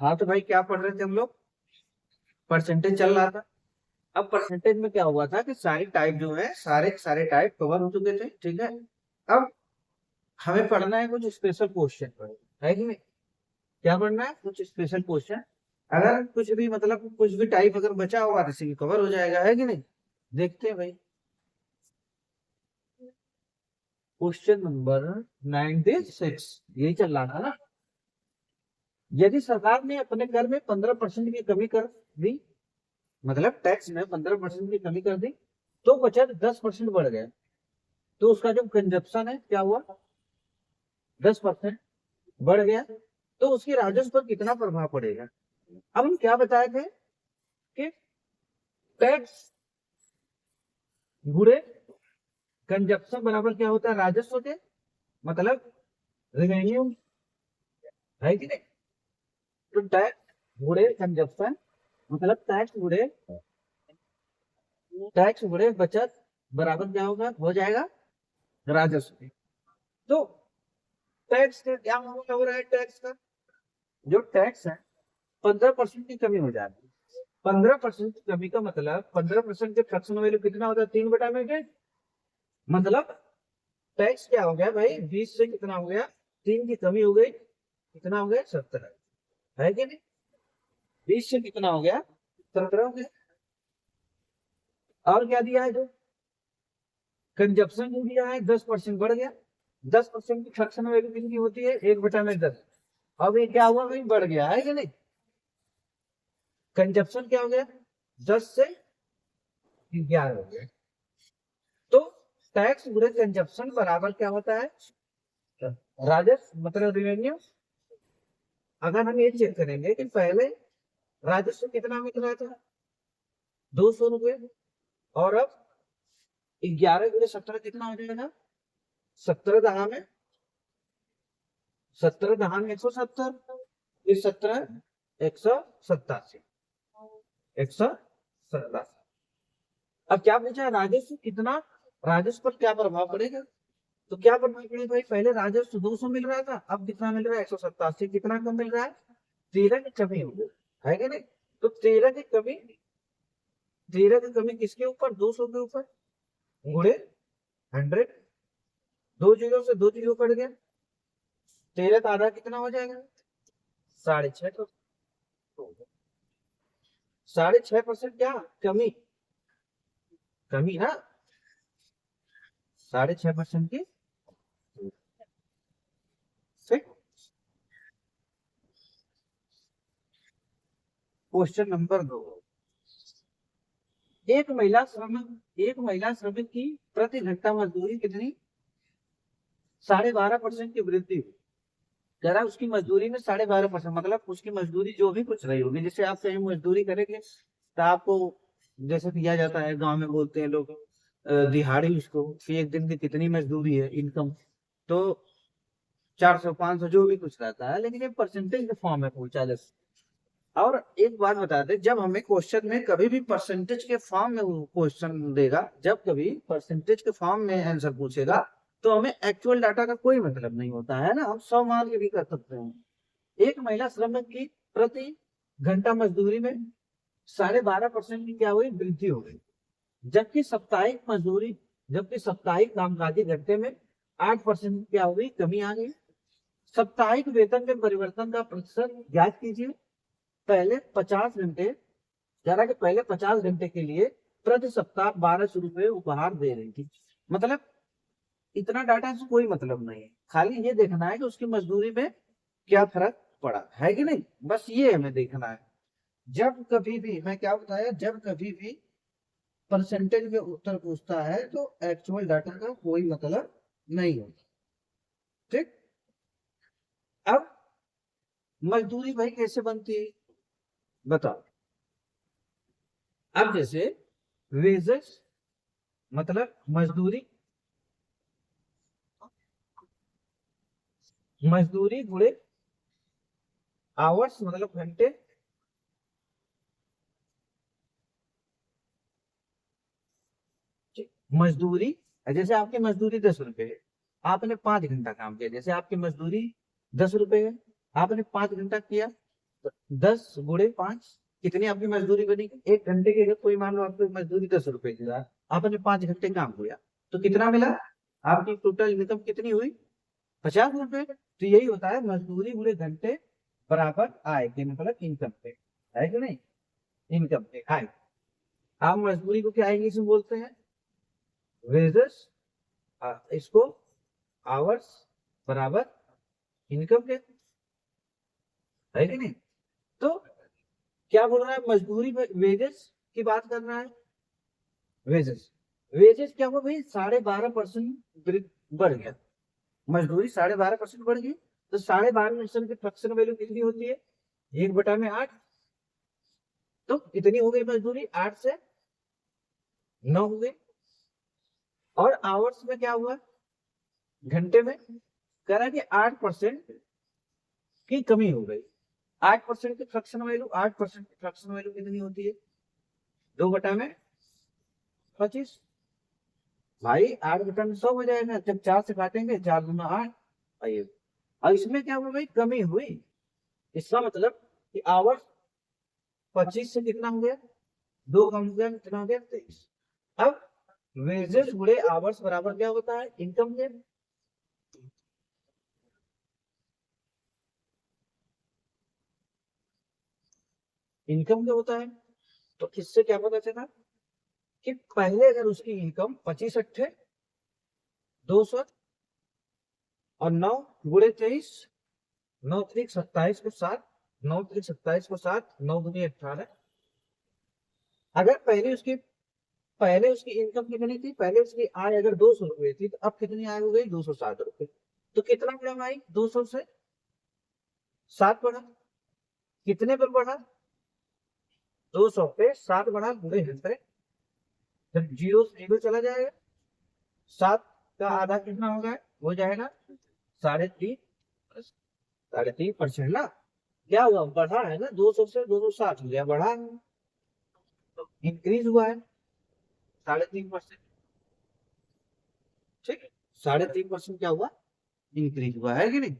हाँ तो भाई क्या पढ़ रहे थे हम लोग? परसेंटेज चल रहा था। अब परसेंटेज में क्या हुआ था कि सारी टाइप जो है सारे सारे टाइप कवर हो चुके थे, ठीक है। अब हमें पढ़ना है कुछ स्पेशल क्वेश्चन, है कि नहीं? क्या पढ़ना है? कुछ स्पेशल क्वेश्चन। अगर कुछ भी मतलब कुछ भी टाइप अगर बचा होगा तो इसी कवर हो जाएगा, है कि नहीं? देखते हैं भाई। क्वेश्चन नंबर 96 यही चल रहा था ना। यदि सरकार ने अपने कर में 15% की कमी कर दी, मतलब टैक्स में 15% की कमी कर दी, तो बचत 10% बढ़ गया, तो उसका जो कंजप्शन है क्या हुआ? 10% बढ़ गया, तो उसकी राजस्व पर कितना प्रभाव पड़ेगा? अब हम क्या बताए थे कि टैक्स गुणे कंजप्शन बराबर क्या होता है? राजस्व के, मतलब रेवेन्यू, है कि नहीं? तो टैक्स गुणे कंजप्शन मतलब टैक्स गुणे बचत बराबर क्या होगा? हो जाएगा राजस्व। तो टैक्स का क्या मतलब हो रहा है? टैक्स का जो टैक्स है 15% की कमी हो जाती है। 15% की कमी का मतलब 15% के फ्रैक्शन वैल्यू कितना होता है? 3/8। मतलब टैक्स क्या हो गया भाई? 20 से कितना हो गया? 3 की कमी हो गई, कितना हो गया? 17, है कि नहीं? 20 से कितना हो गया? 17 हो गया। और क्या दिया है? जो कंजप्शन जो दिया है 10% बढ़ गया। 10% की फ्रैक्शन वैल्यू कितनी होती है? 1/10। अब ये क्या हुआ भाई? बढ़ गया, है कि नहीं? कंजप्शन क्या हो गया? 10 से 11 हो गया। तो टैक्स गुणे कंजप्शन बराबर क्या होता है? राजस्व मतलब रेवेन्यू। अगर हम ये चेक करेंगे कि पहले राजस्व कितना मिल रहा था? 200 रुपये, और अब 11 × 17 कितना हो जाएगा? 17 दहाम 170, फिर 17 187, 187। अब क्या पूछा है? राजस्व कितना, राजस्व पर क्या प्रभाव पड़ेगा? तो क्या प्रभाव पड़ेगा भाई? पहले राजस्व 200 मिल रहा था, अब कितना मिल रहा है? 187। कितना कम मिल रहा है? 13 की कमी हो गई, है कि नहीं? तो 13 की कमी किसके ऊपर? 200 के ऊपर, गुणे 100। 2 जीरो से 2 जीरो कट गया, 13 का आधा कितना हो जाएगा? 6.5। 6.5% क्या कमी? कमी ना, 6.5% की। Question number 2। एक महिला श्रमिक की प्रति घंटा मजदूरी कितनी? 12.5% की वृद्धि हुई। कह रहा है उसकी मजदूरी में 12.5%, मतलब उसकी मजदूरी जो भी कुछ रही होगी। जैसे आप कहीं मजदूरी करेंगे तो आपको जैसे किया जाता है, गांव में बोलते हैं लोग दिहाड़ी, उसको कि एक दिन की कितनी मजदूरी है, इनकम। तो 400 500 जो भी कुछ रहता है, लेकिन ये परसेंटेज के फॉर्म में पहुंचा जाता है। और एक बात बता दे, जब हमें क्वेश्चन में कभी भी परसेंटेज के फॉर्म में क्वेश्चन देगा, जब कभी परसेंटेज के फॉर्म में आंसर पूछेगा, तो हमें एक्चुअल डाटा का कोई मतलब नहीं होता है ना, हम 100 मान के भी कर सकते हैं। एक महिला श्रमिक की प्रति घंटा मजदूरी में 12.5% की क्या हुई? वृद्धि हो गई। जबकि साप्ताहिक कामकाजी घंटे में 8% क्या हुई? कमी आ गई। साप्ताहिक वेतन में परिवर्तन का प्रतिशत ज्ञात कीजिए। पहले 50 घंटे, कह रहा कि पहले 50 घंटे के लिए प्रति सप्ताह 1200 रुपये उपहार दे रही थी। मतलब इतना डाटा से कोई मतलब नहीं है, खाली ये देखना है कि उसकी मजदूरी में क्या फर्क पड़ा, है कि नहीं? बस ये हमें देखना है। जब कभी भी मैं क्या बताया, जब कभी भी परसेंटेज में उत्तर पूछता है तो एक्चुअल डाटा का कोई मतलब नहीं होता, ठीक। अब मजदूरी भाई कैसे बनती है बताओ। अब जैसे वेजेस मतलब मजदूरी, मजदूरी गुणे आवर्स मतलब घंटे, मजदूरी। जैसे आपकी मजदूरी 10 रुपए है, आपने 5 घंटा काम किया, जैसे आपकी मजदूरी 10 रुपए है, आपने 5 घंटा किया, तो 10 × 5 कितनी आपकी मजदूरी बनेगी? 1 घंटे की अगर कोई मान लो आपको मजदूरी 10 रुपए की है, आपने 5 घंटे काम किया तो कितना मिला? आपकी टोटल इनकम कितनी हुई? 50 रुपए। तो यही होता है मजदूरी गुणे घंटे बराबर आय के मतलब इनकम पे, है कि नहीं? इनकम पे आय। आप मजदूरी को क्या इंग्लिश में बोलते हैं? वेजेस। इसको आवर्स बराबर इनकम के, है कि नहीं? तो क्या बोल रहा है? मजदूरी में वेजेस की बात कर रहा है। वेजेस, वेजेस क्या हुआ भाई? 12.5% बढ़ गया। मजदूरी 12.5% बढ़ गई तो 12.5% की फ्रैक्शन वैल्यू कितनी होती है? 1/8। तो कितनी हो गई मजदूरी? 8 से 9 हो गई। और आवर्स में क्या हुआ? घंटे में कह रहा है कि 8% की कमी हो गई। 8% की फ्रैक्शन वैल्यू, 8% की फ्रैक्शन वैल्यू कितनी होती है? 2/25। भाई 8/100 हो जाएगा जब 4 से काटेंगे, 4 दूना 8। आइए, और इसमें क्या हुआ भाई? कमी हुई। इसका मतलब कि आवर्स 25 से कितना हो गया? 2 कम हो गया, कितना हो गया? 23। अब वेजेस गुणे आवर्स बराबर क्या होता है? इनकम के। इनकम क्या होता है? तो इससे क्या पता चला कि पहले अगर उसकी इनकम 25 × 200 और 9 × 23, 9 × 3 = 27 को 7, 9 × 3 = 27 को 7, 9 × 2 = 18। अगर पहले उसकी इनकम कितनी थी? पहले उसकी आय अगर 200 रुपए थी तो अब कितनी आय हो गई? 260 रुपए। तो कितना बढ़ा भाई? 200 से 7 बढ़ा। कितने पर बढ़ा? 200 पे 7 बढ़ा गुणे 100। जब जीरो से जीरो चला जाएगा, 7 का आधा कितना होगा? हो जाएगा 3.5। 3.5% ना। क्या हुआ? बढ़ा है ना, 200 से 260 हो गया, बढ़ा है। तो इंक्रीज हुआ है 3.5%। ठीक है, 3.5% क्या हुआ? इंक्रीज हुआ है कि नहीं?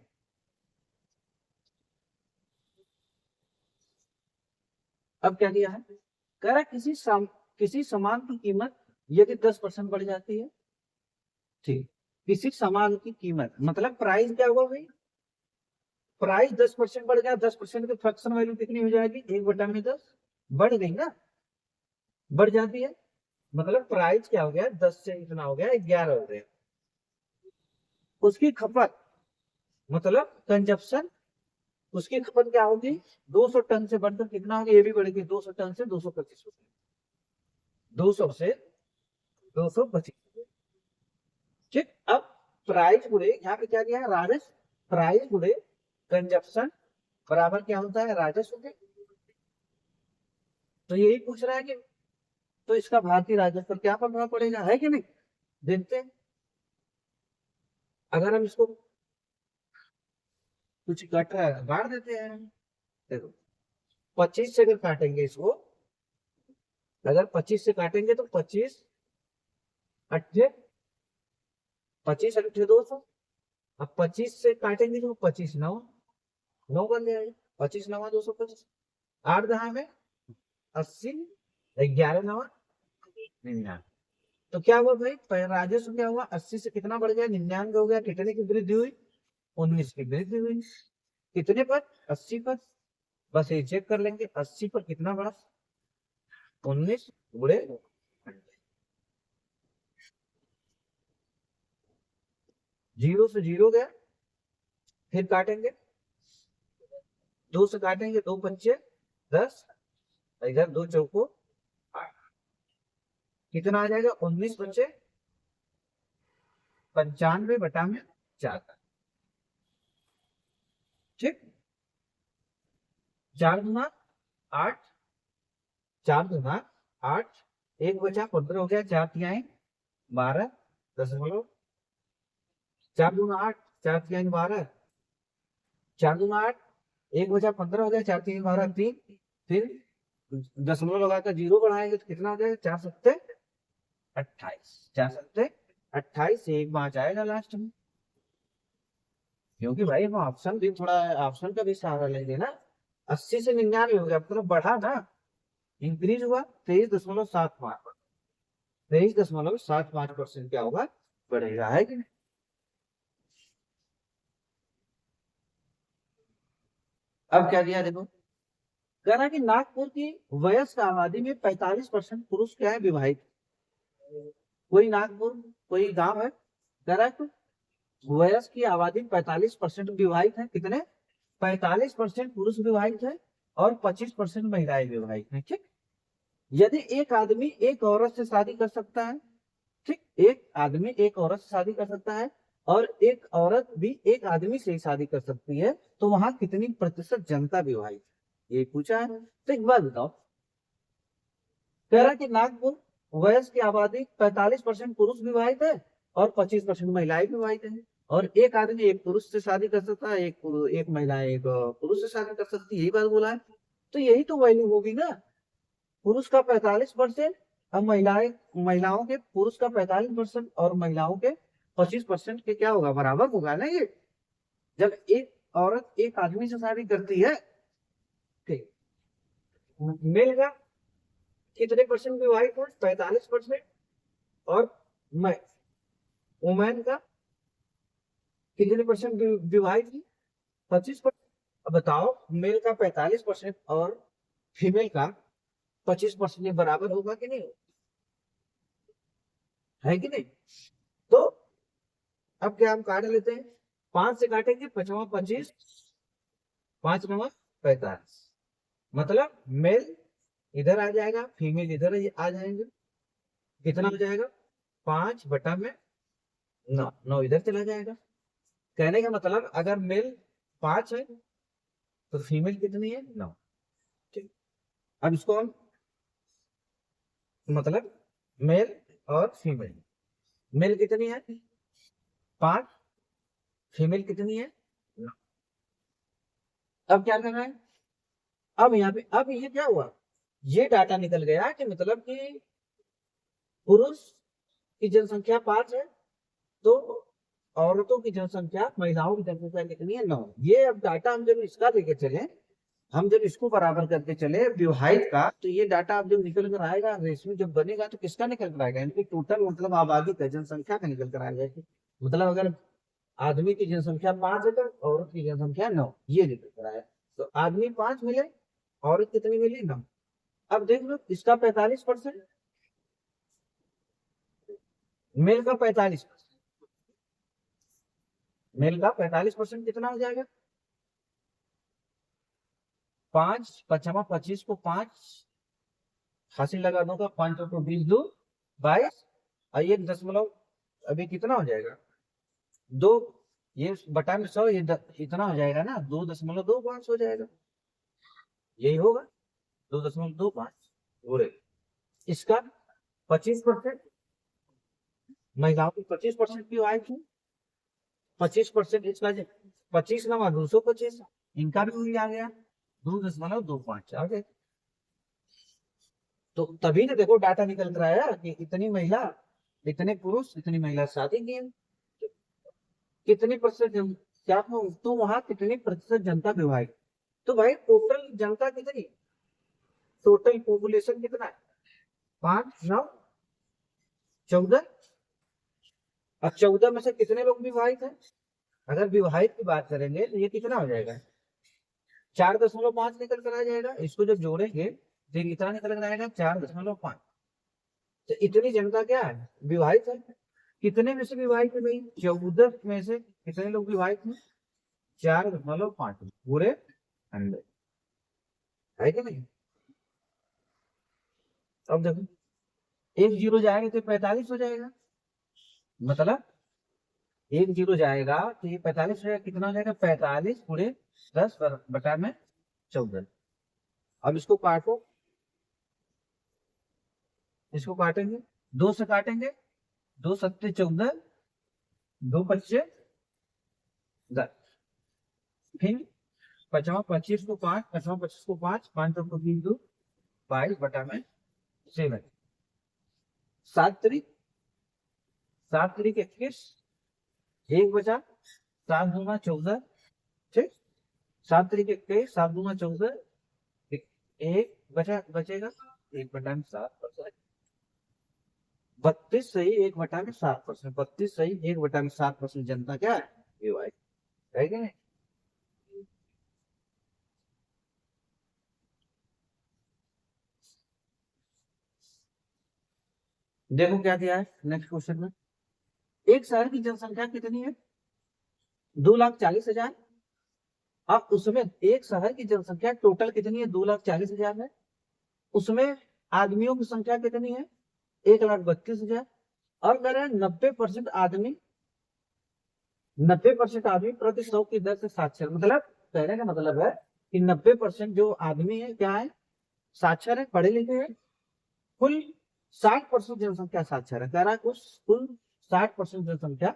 अब क्या किया है? कह रहा है किसी सामान की कीमत यदि 10% बढ़ जाती है, ठीक, किसी सामान की कीमत मतलब प्राइस क्या हुआ भाई? प्राइस 10% बढ़ गया, 10% की फ्रैक्शन वैल्यू कितनी हो जाएगी? 1/10 बढ़ गई ना, बढ़ जाती है। मतलब प्राइस क्या हो गया? 10 से इतना हो गया, 11 हो गया। उसकी खपत मतलब कंजप्शन, उसकी खपत क्या होगी? 200 टन से बढ़कर कितना होगी? ये भी बढ़ेगी, 200 टन से 225 हो गई। 200 से 225। ठीक। अब प्राइस गुणे, यहाँ पे क्या दिया है? राजस्व। प्राइस गुणे कंजप्शन बराबर क्या होता है? राजस्व के। तो यही पूछ रहा है कि तो इसका भारतीय राजस्व पर क्या प्रभाव पड़ेगा, है कि नहीं? देखते हैं। अगर हम इसको कुछ कट रहा है बांट देते हैं। देखो, 25 से अगर काटेंगे इसको, अगर 25 से काटेंगे तो 25 × 8, 25 × 200। अब 25 से काटेंगे तो 25 × 9, 9 बन जाएगा। 25 × 9 = 225। 8 में 80, 11 × 9 = 99। तो क्या हुआ भाई? राजस्व क्या हुआ? 80 से कितना बढ़ गया? 99 हो गया। कितने की वृद्धि हुई? 19 की वृद्धि हुई। कितने पर? 80 पर। बस ये चेक कर लेंगे 80 पर कितना बढ़ा? 19 गुणे 0 से 0 गया। फिर काटेंगे, 2 से काटेंगे, 2 पंचे 10, इधर 2 चौको 8। कितना आ जाएगा? 19 पंचे 95/4। ठीक। 4 दूना 8, 4 दूना 8, 1 बचा 15 हो गया, 4 तिहाई 12 दशमलव, 4 दूना 8, 4 तिहाई 12, 4 दूना 8, 1 बचा 15 हो गया, 4 तिहाई 12, 3। फिर दशमलव लगाकर 0 बढ़ाएंगे तो कितना हो जाएगा? 4 सत्ते 28। 4 सत्ते 28 से 1 5 आएगा लास्ट में। क्योंकि भाई हम ऑप्शन भी थोड़ा, ऑप्शन का भी सहारा लेंगे ना। 80 से 99 हो गया, मतलब बढ़ा ना, इंक्रीज हुआ। 23.75, 23.75% क्या होगा, बढ़ेगा, है कि नहीं। अब क्या दिया देखो, कह रहा है कि नागपुर की वयस्क आबादी में 45% पुरुष क्या है, विवाहित। कोई नागपुर, कोई गांव है, कह रहा है कि वयस्क की आबादी 45% विवाहित है। कितने, 45% पुरुष विवाहित है और 25% महिलाएं विवाहित है। ठीक, यदि एक आदमी एक औरत से शादी कर सकता है, ठीक, एक आदमी एक औरत से शादी कर सकता है और एक औरत भी एक आदमी से ही शादी कर सकती है, तो वहां कितनी प्रतिशत जनता विवाहित है, ये पूछा है। तो एक बात बताओ, कह रहा है कि नागपुर वयस्क की आबादी 45% पुरुष विवाहित है और 25% महिलाएं विवाहित है, और एक आदमी एक पुरुष से शादी कर सकता है, एक महिला एक पुरुष से शादी कर सकती है, यही बात बोला है। तो यही तो वैल्यू होगी ना, पुरुष का 45%, अब महिलाओं के, पुरुष का 45% और महिलाओं के 25% के क्या होगा, बराबर होगा ना ये। जब एक औरत एक आदमी से शादी करती है, ठीक, मेल का कितने परसेंट विवाहित है, 45%, और वुमेन का कितने परसेंट विवाहित है, 25%। अब बताओ, मेल का 45% और फीमेल का 25% बराबर होगा कि नहीं, है कि नहीं। तो अब क्या हम काट लेते हैं, 5 से काटेंगे, 5 25, 5 9 45, मतलब मेल इधर आ जाएगा, फीमेल इधर आ जाएंगे, कितना हो जाएगा, 5/9, 9 इधर चला जाएगा। कहने का मतलब अगर मेल 5 है तो फीमेल कितनी है, 9। ठीक, अब इसको हम, मतलब मेल और फीमेल, मेल कितनी है 5, फीमेल कितनी है 9। अब क्या करना है, अब यहाँ पे, अब ये क्या हुआ, ये डाटा निकल गया कि मतलब कि पुरुष की जनसंख्या 5 है, तो औरतों की जनसंख्या, महिलाओं की जनसंख्या कितनी है, 9। ये अब डाटा हम जब इसका लेके चले, हम जब इसको बराबर करके चले विवाहित का, तो ये डाटा अब जब निकल कर आएगा, रेशमी जब बनेगा, तो किसका निकल कर आएगा, इनकी टोटल मतलब आबादी का, जनसंख्या का निकल कर आएगा। मतलब अगर आदमी की जनसंख्या 5 है तो औरत की जनसंख्या 9, ये निकल कर आया। तो आदमी 5 मिले, औरत कितनी मिली, 9। अब देख लो, इसका 45%, मेल का 45%, मेल का 45% कितना हो जाएगा, 5 5 25 को 5 फांसी लगा दूंगा, 5 को 20 2 22, और 1 दशमलव, अभी कितना हो जाएगा, 2, ये बटा में 100, ये इतना हो जाएगा ना, 2.25 हो जाएगा, यही होगा 2.25। बोले इसका 25%, महिलाओं की 25% भी आए थे, 25% इसका, 25 × 225, इनका भी वही आ गया, 2.25 आ गए। तो तभी ना देखो डाटा निकल कर आया कि इतनी महिला, इतने पुरुष, इतनी महिला शादी की है। कितनी प्रतिशत क्या, तो वहां कितनी प्रतिशत जनता विवाहित। तो भाई टोटल जनता कितनी, टोटल पॉपुलेशन कितना है, 5 9 14, अब 14 में से कितने लोग विवाहित हैं, अगर विवाहित की बात करेंगे तो ये कितना हो जाएगा, 4.5 निकल कर आ जाएगा। इसको जब जोड़ेंगे तो इतना निकल कर आएगा, 4.5। तो इतनी जनता क्या है, विवाहित है। कितने में से विवाहित है भाई, 14 में से कितने लोग विवाहित हैं, 4.5 पूरे 100, है कि नहीं। अब देखो, एक जीरो जाएगा तो 45 हो जाएगा, मतलब एक जीरो जाएगा तो ये 45 हो जाएगा, कितना हो जाएगा, 45 पूरे 10/14। अब इसको काटो, इसको काटेंगे, 2 से काटेंगे, 2 7 14, 2 25 10, फिर 25 को 5, 25 को 5, 5 को 3 2 22/7, 7 3 21, एक बचा, 7 दूना 14, ठीक, 7 तरीके के 7 दूना 14, एक बचेगा 1/7%। 32 सही 1/7%, 32 सही 1/7% जनता क्या है, ये भाई है कि नहीं। देखो क्या दिया है नेक्स्ट क्वेश्चन में, एक शहर की जनसंख्या कितनी है, 2,40,000। अब उसमें एक शहर की जनसंख्या टोटल कितनी है, 2,40,000 है। उसमें आदमियों की संख्या कितनी है, 1,32,000। और कह रहे हैं 90% आदमी, 90% आदमी प्रति 100 की दर से साक्षर, मतलब कहने का मतलब है कि 90% जो आदमी है क्या है, साक्षर है, पढ़े लिखे हैं। कुल 60% जनसंख्या साक्षर है, कह रहा है कुल 60% जनसंख्या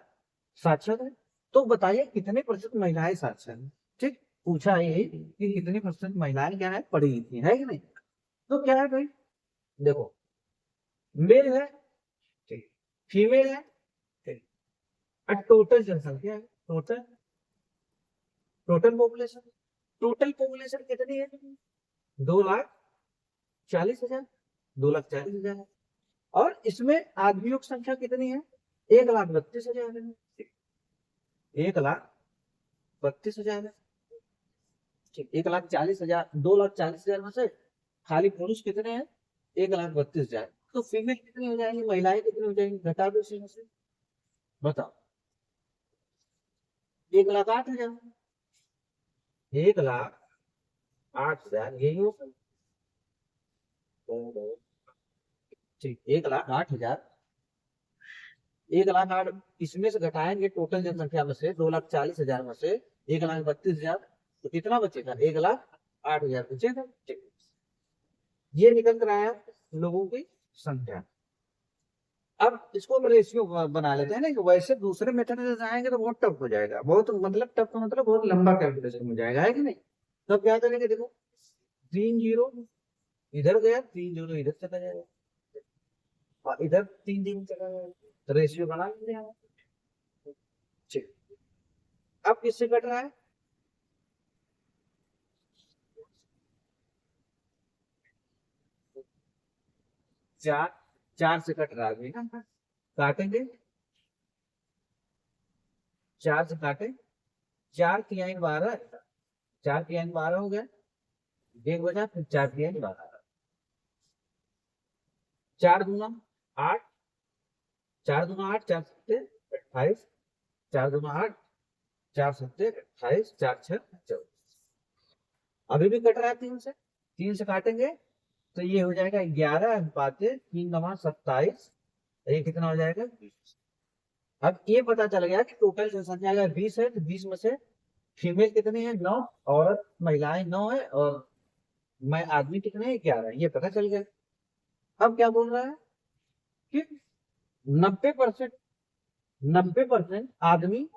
साक्षर है। तो बताइए कितने प्रतिशत महिलाएं साक्षर है, ठीक। पूछा ये कि कितने प्रतिशत महिलाएं क्या है, पढ़ी लिखी है कि नहीं। तो क्या है भाई, देखो मेल है, ठीक, फीमेल है, ठीक, और टोटल जनसंख्या है, total total population, total population कितनी है, 2,40,000, 2,40,000 है। और इसमें आदमियों की संख्या कितनी है, 1,32,000 है, 1,32,000 है, ठीक। 1,40,000, 2,40,000 में से खाली पुरुष कितने हैं, 1,32,000। तो फीमेल कितनी हो जाएंगी, महिलाएं कितनी हो जाएंगी, घटा दो इसी में से, बताओ। 1,08,000, 1,08,000 यही होगा, ठीक। 1,08,000, 1,08,000 इसमें से घटाएंगे टोटल जनसंख्या में से, 2,40,000 में से 1,32,000, तो कितना बचेगा, 1,08,000 बचेगा, ठीक। ये निकल कर आया लोगों की संख्या। अब इसको हम रेशियो बना लेते हैं ना, कि वैसे दूसरे मेथड से जाएंगे तो बहुत टफ हो जाएगा, बहुत मतलब टफ का मतलब बहुत लंबा कैलकुलेशन हो जाएगा, है कि नहीं। तो क्या करेंगे, देखो 3 जीरो इधर गया, 3 जीरो इधर चला जाएगा, और इधर 3 दिन चला जाएगा, तो रेशियो बना लेते हैं, ठीक। अब किससे कट रहा है, चार, 4 से कट रहा है ना, काटेंगे, 4 से काटे, 4 तिहाई 12, 4 तिहाई 12 हो गया, एक बजा, फिर 4 तिहाई 12, 4 दूना 8, 4 दूना 8, 4 सत्ते 28, 4 दूना 8, 4 सत्ते 28, 4 6 24, अभी भी कट रहा है 3 से काटेंगे, तो ये हो जाएगा 11 अनुपात 3 9 27, ये कितना हो जाएगा 20। अब ये पता चल गया कि टोटल जनसंख्या अगर 20 है तो 20 में से फीमेल कितनी है, 9, औरत महिलाएं 9 है, और मैं आदमी कितने हैं, 11, ये पता चल गया। अब क्या बोल रहा है कि 90%, 90% आदमी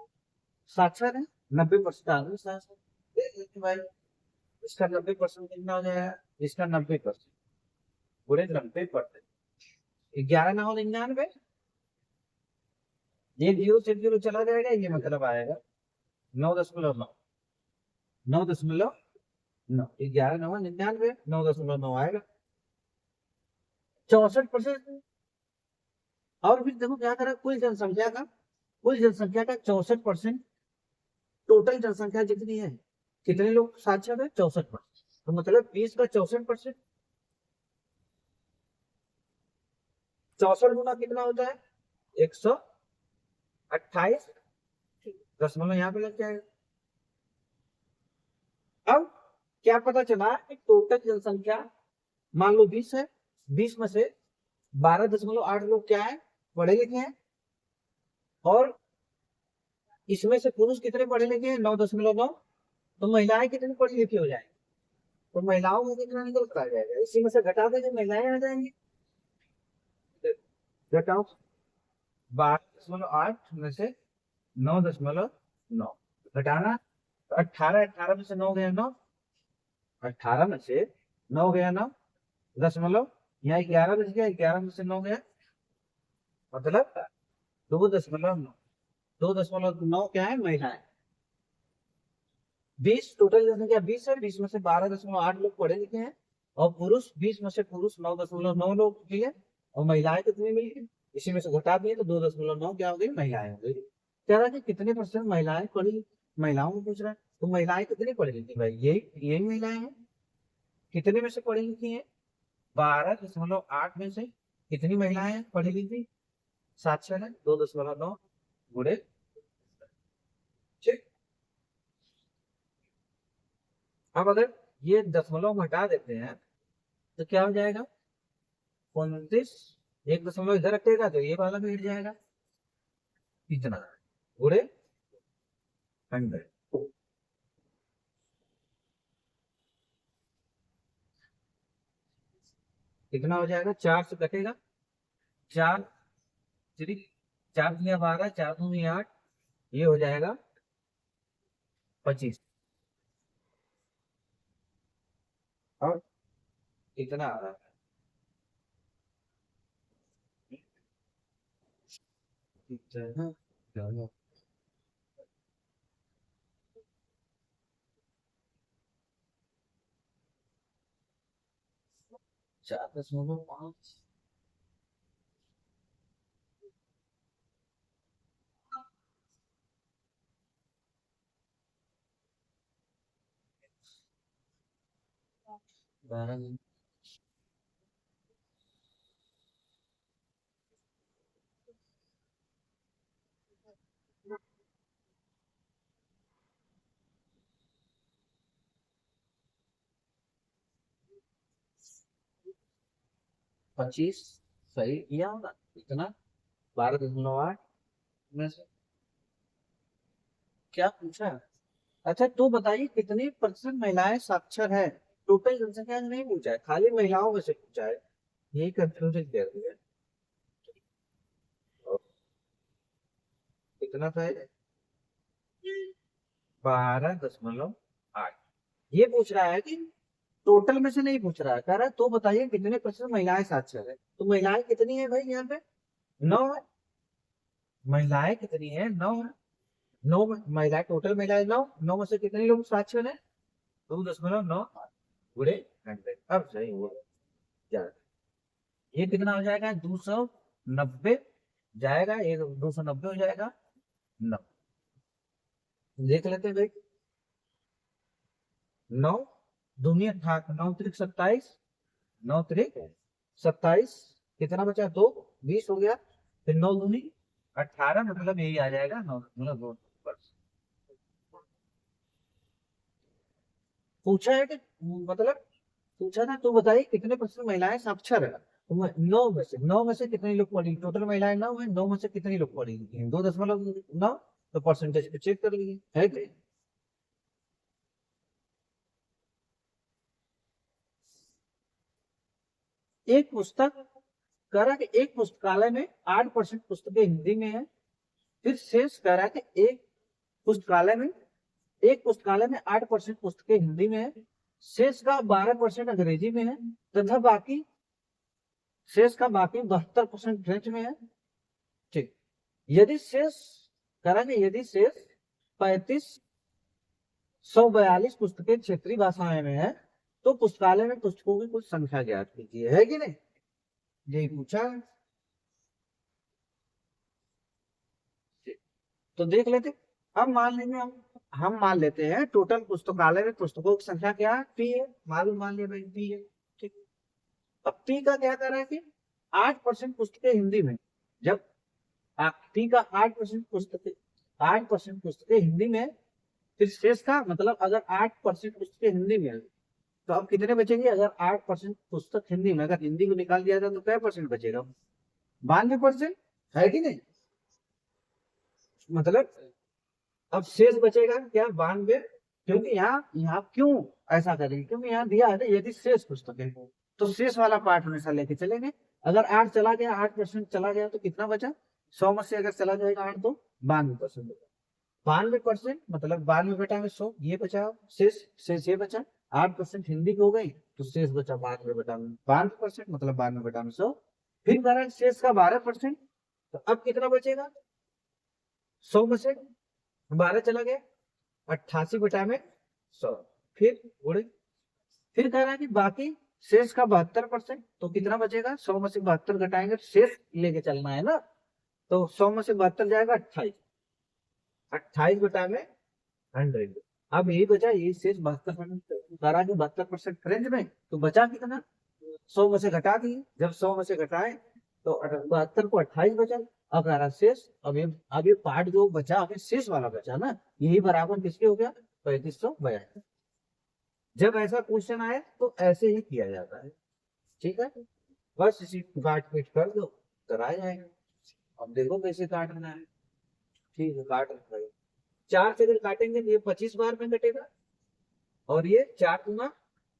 साक्षर है, 90% आदमी साक्षर, देख लेते भाई, इसका 90% कितना हो जाएगा, इसका 90%, पूरे 90%, 11 ना हो 99, ये जीरो से जीरो चला जाएगा, ये मतलब आएगा 9.9, 9.9, 11 9 99, 9.9 आएगा, 64%। और फिर देखो क्या करा, कुल जनसंख्या का 64%, टोटल जनसंख्या जितनी है, कितने लोग साक्षर है, 64%, तो मतलब 20 का 64%, 64 गुना कितना होता है, 128, दशमलव यहाँ पे लग जाएगा। अब क्या पता चला कि टोटल जनसंख्या मान लो 20 है, 20 में से 12.8 लोग क्या है, पढ़े लिखे हैं, और इसमें से पुरुष कितने पढ़े लिखे हैं, 9.9, तो महिलाएं कितनी पढ़ी लिखी हो जाएंगी, तो महिलाओं को कितना निकल कर आ जाएगा, इसी में से घटा देंगे, महिलाएं आ जाएंगी, घटाओ 12.8 में से 9.9 घटाना, तो 18 में से 9 गया 9, 18 में से 9 गया 9 दशमलव, यहाँ 11 बच गया, 11 में से 9 गया, मतलब 2.9, 2.9 क्या है, महिलाएं, 20 टोटल जनसंख्या 20 है, 20 में से 12.8 लोग पढ़े लिखे हैं, और पुरुष 20 में से पुरुष 9.9 लोग मिले, और महिलाएं कितनी मिली, इसी में से घटा दिए तो 2.9 क्या हो गई, महिलाएं हो गई। कह रहा है कि कितने % महिलाएं पढ़ी, महिलाओं को पूछ रहा है, तो महिलाएं कितनी पढ़ी लिखी भाई, यही महिलाएं हैं। कितने में से पढ़ी लिखी है, 12.8 में से कितनी महिलाएं पढ़ी लिखी, साक्षर है 2.9 गुणे। ठीक, अब अगर ये दशमलव हटा देते हैं तो क्या हो जाएगा, 29, 1 दशमलव इधर रखेगा तो ये वाला भी हट जाएगा, इतना गुणे 100। कितना हो जाएगा, 4 से कटेगा, 4 3, 4 दुनिया 12, 4 दुनिया 8, ये हो जाएगा 25। और इतना आ रहा है, हाँ। 4.5, 12, 25 सही किया होगा, इतना 12.8 में से क्या पूछा है? अच्छा तो बताइए कितनी % महिलाएं साक्षर है, टोटल जनसंख्या में नहीं पूछा है, खाली महिलाओं में से पूछा है, यही कंफ्यूजन कर दिया है। और कितना था ये, 12.8, ये पूछ रहा है कि टोटल में से नहीं पूछ रहा है, कह रहा है तो बताइए कितने % महिलाएं साक्षर है, तो महिलाएं कितनी है भाई, यहाँ पे 9 है, महिलाएं कितनी है, 9 है, 9 महिलाएं, टोटल महिलाएं 9, 9 में से कितने लोग साक्षर है, 2.9 गुणे 100। अब सही हुआ, ये कितना हो जाएगा, 290 जाएगा, ये 290 हो जाएगा 9, देख लेते हैं भाई, 9 दूनी 18, 9 त्रिक 27, 9 त्रिक 27, कितना बचा 2, 20 हो गया, फिर 9 दूनी 18, मतलब यही आ जाएगा 9, मतलब 2। पूछा है कि मतलब पूछा था तो बताइए कितने % महिलाएं साक्षर है, तो 9 में से कितने लोग पढ़ी, टोटल महिलाएं 9 है, 9 में से कितने लोग पढ़ी लिखी हैं, 2.9, तो परसेंटेज पे चेक कर लीजिए, है कि एक पुस्तक, कह रहा कि एक पुस्तकालय में 8% पुस्तकें हिंदी में है, फिर शेष कह रहा है कि पुस्तकालय में एक पुस्तकालय में 8% पुस्तकें हिंदी में है, शेष का 12% अंग्रेजी में है, तथा बाकी शेष का बाकी 72% फ्रेंच में है। ठीक, यदि शेष करा कि यदि शेष 3542 पुस्तकें क्षेत्रीय भाषाएं में है, तो पुस्तकालय में पुस्तकों की कुछ संख्या ज्ञात कीजिए, है कि नहीं, यही पूछा है। तो देख लेते, हम मान लेंगे, हम मान लेते हैं टोटल पुस्तकालय में पुस्तकों की संख्या क्या है, पी है, मालूम मान लिया भाई पी है। ठीक, अब पी का क्या कर रहा है कि 8% पुस्तकें हिंदी में, जब पी का 8% पुस्तकें हिंदी में, फिर शेष का मतलब अगर 8% पुस्तकें हिंदी में है तो अब कितने बचेंगे, अगर 8% पुस्तक हिंदी में, अगर हिंदी को निकाल दिया जाए तो क्या % बचेगा, 92%, है कि नहीं, मतलब अब शेष बचेगा क्या, 92, क्योंकि यहाँ क्यों ऐसा करेंगे, क्योंकि यहाँ दिया है ना यदि शेष पुस्तकें, तो शेष वाला पार्ट हमेशा लेके चलेंगे, अगर 8 चला गया, 8% चला गया तो कितना बचा, 100 में से अगर चला जाएगा 8 तो 92%, 92% मतलब 92/100, ये बचा शेष ये बचा, 8% हिंदी की हो गई तो शेष बचा 92/92%, मतलब 92/100, फिर करें शेष का 12%, तो अब कितना बचेगा, 100 में से 12 चला गया, 88 बटा में 100। फिर गुणे, फिर कह रहा है कि बाकी शेष का 72%, तो कितना बचेगा, 100 में से 72 घटाएंगे, शेष लेके चलना है ना, तो 100 में से 72 जाएगा 28, 28 बटा में 100। अब यही बचा, यही शेष 72%, करा कि 72% रेंज में, तो बचा कितना, 100 में से घटा दिए, जब 100 में से घटाए तो 72 को 28 बचा। अब रहा शेष, अब ये पार्ट जो बचा, अभी शेष वाला बचा ना, यही बराबर किसके हो गया, 3582। जब ऐसा क्वेश्चन आए तो ऐसे ही किया जाता है, ठीक है, बस इसी काट पीट कर दो, करा जाएगा। अब देखो कैसे काटना है, ठीक है, काट रखा है। 4 से अगर काटेंगे तो ये 25 बार में कटेगा, और ये 4 दूना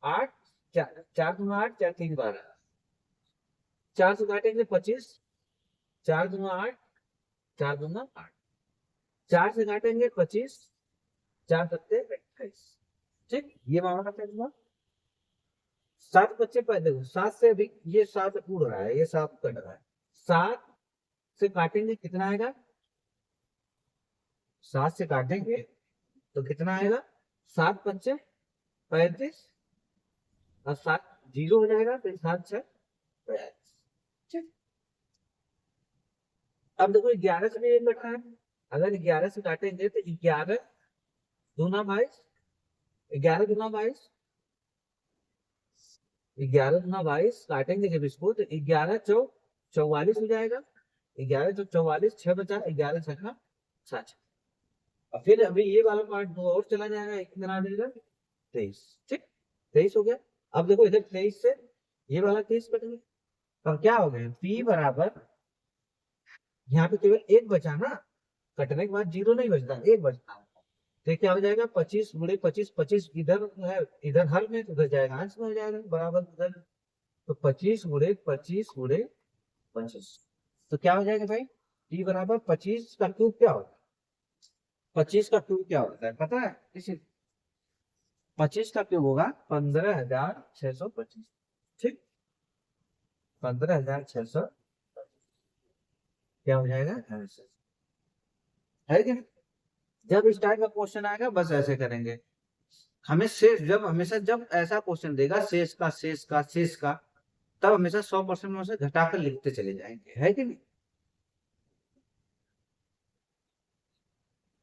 8, 4 दूना 8, 4 3 12, 4 से काटेंगे 25, 4 दूना 8, 4 दूना 8, 4 से काटेंगे 25, 4 सत्ते 28, ठीक, ये मामला कैसे हुआ। 7 बच्चे पैदा हुए, 7 से भी ये 7 उड़ रहा है, ये 7 कट रहा है, 7 से काटेंगे कितना आएगा, 7 से काटेंगे तो कितना आएगा, 7 पंचे 35, और 7 जीरो हो जाएगा, फिर 7 6 42, ठीक। अब देखो 11 से भी एक बैठा है, अगर 11 से काटेंगे तो 11 दूना 22, 11 दूना 22, 11 दूना 22, काटेंगे जब इसको तो 11 चौ 44 हो जाएगा, 11 चौ 44, 6 बचा, 11 छक्का 60। और फिर अभी ये वाला पार्ट दो और चला जाएगा, एक कितना आ जाएगा 23, ठीक, 23 हो गया। अब देखो इधर 23 से ये वाला 23 कट गया, तो क्या हो गया, P बराबर, यहाँ पे केवल एक बचा ना, कटने के बाद जीरो नहीं बचता, एक बचता है, तो क्या हो जाएगा 25 गुणे 25, 25 इधर है, इधर हर में, उधर जाएगा अंश में हो जाएगा बराबर उधर, तो 25 गुणे 25 गुणे 25, तो क्या हो जाएगा भाई, P बराबर 25 का क्यूब क्या होता है, 25 का क्यूब क्या होता है पता है, इसी 25 का क्यूब होगा 15,625, ठीक, 15,600 क्या हो जाएगा, है क्या। जब इस टाइप का क्वेश्चन आएगा बस ऐसे करेंगे, हमें शेष, जब हमेशा जब ऐसा क्वेश्चन देगा शेष का शेष का शेष का, तब हमेशा 100% में से घटाकर लिखते चले जाएंगे, है कि नहीं।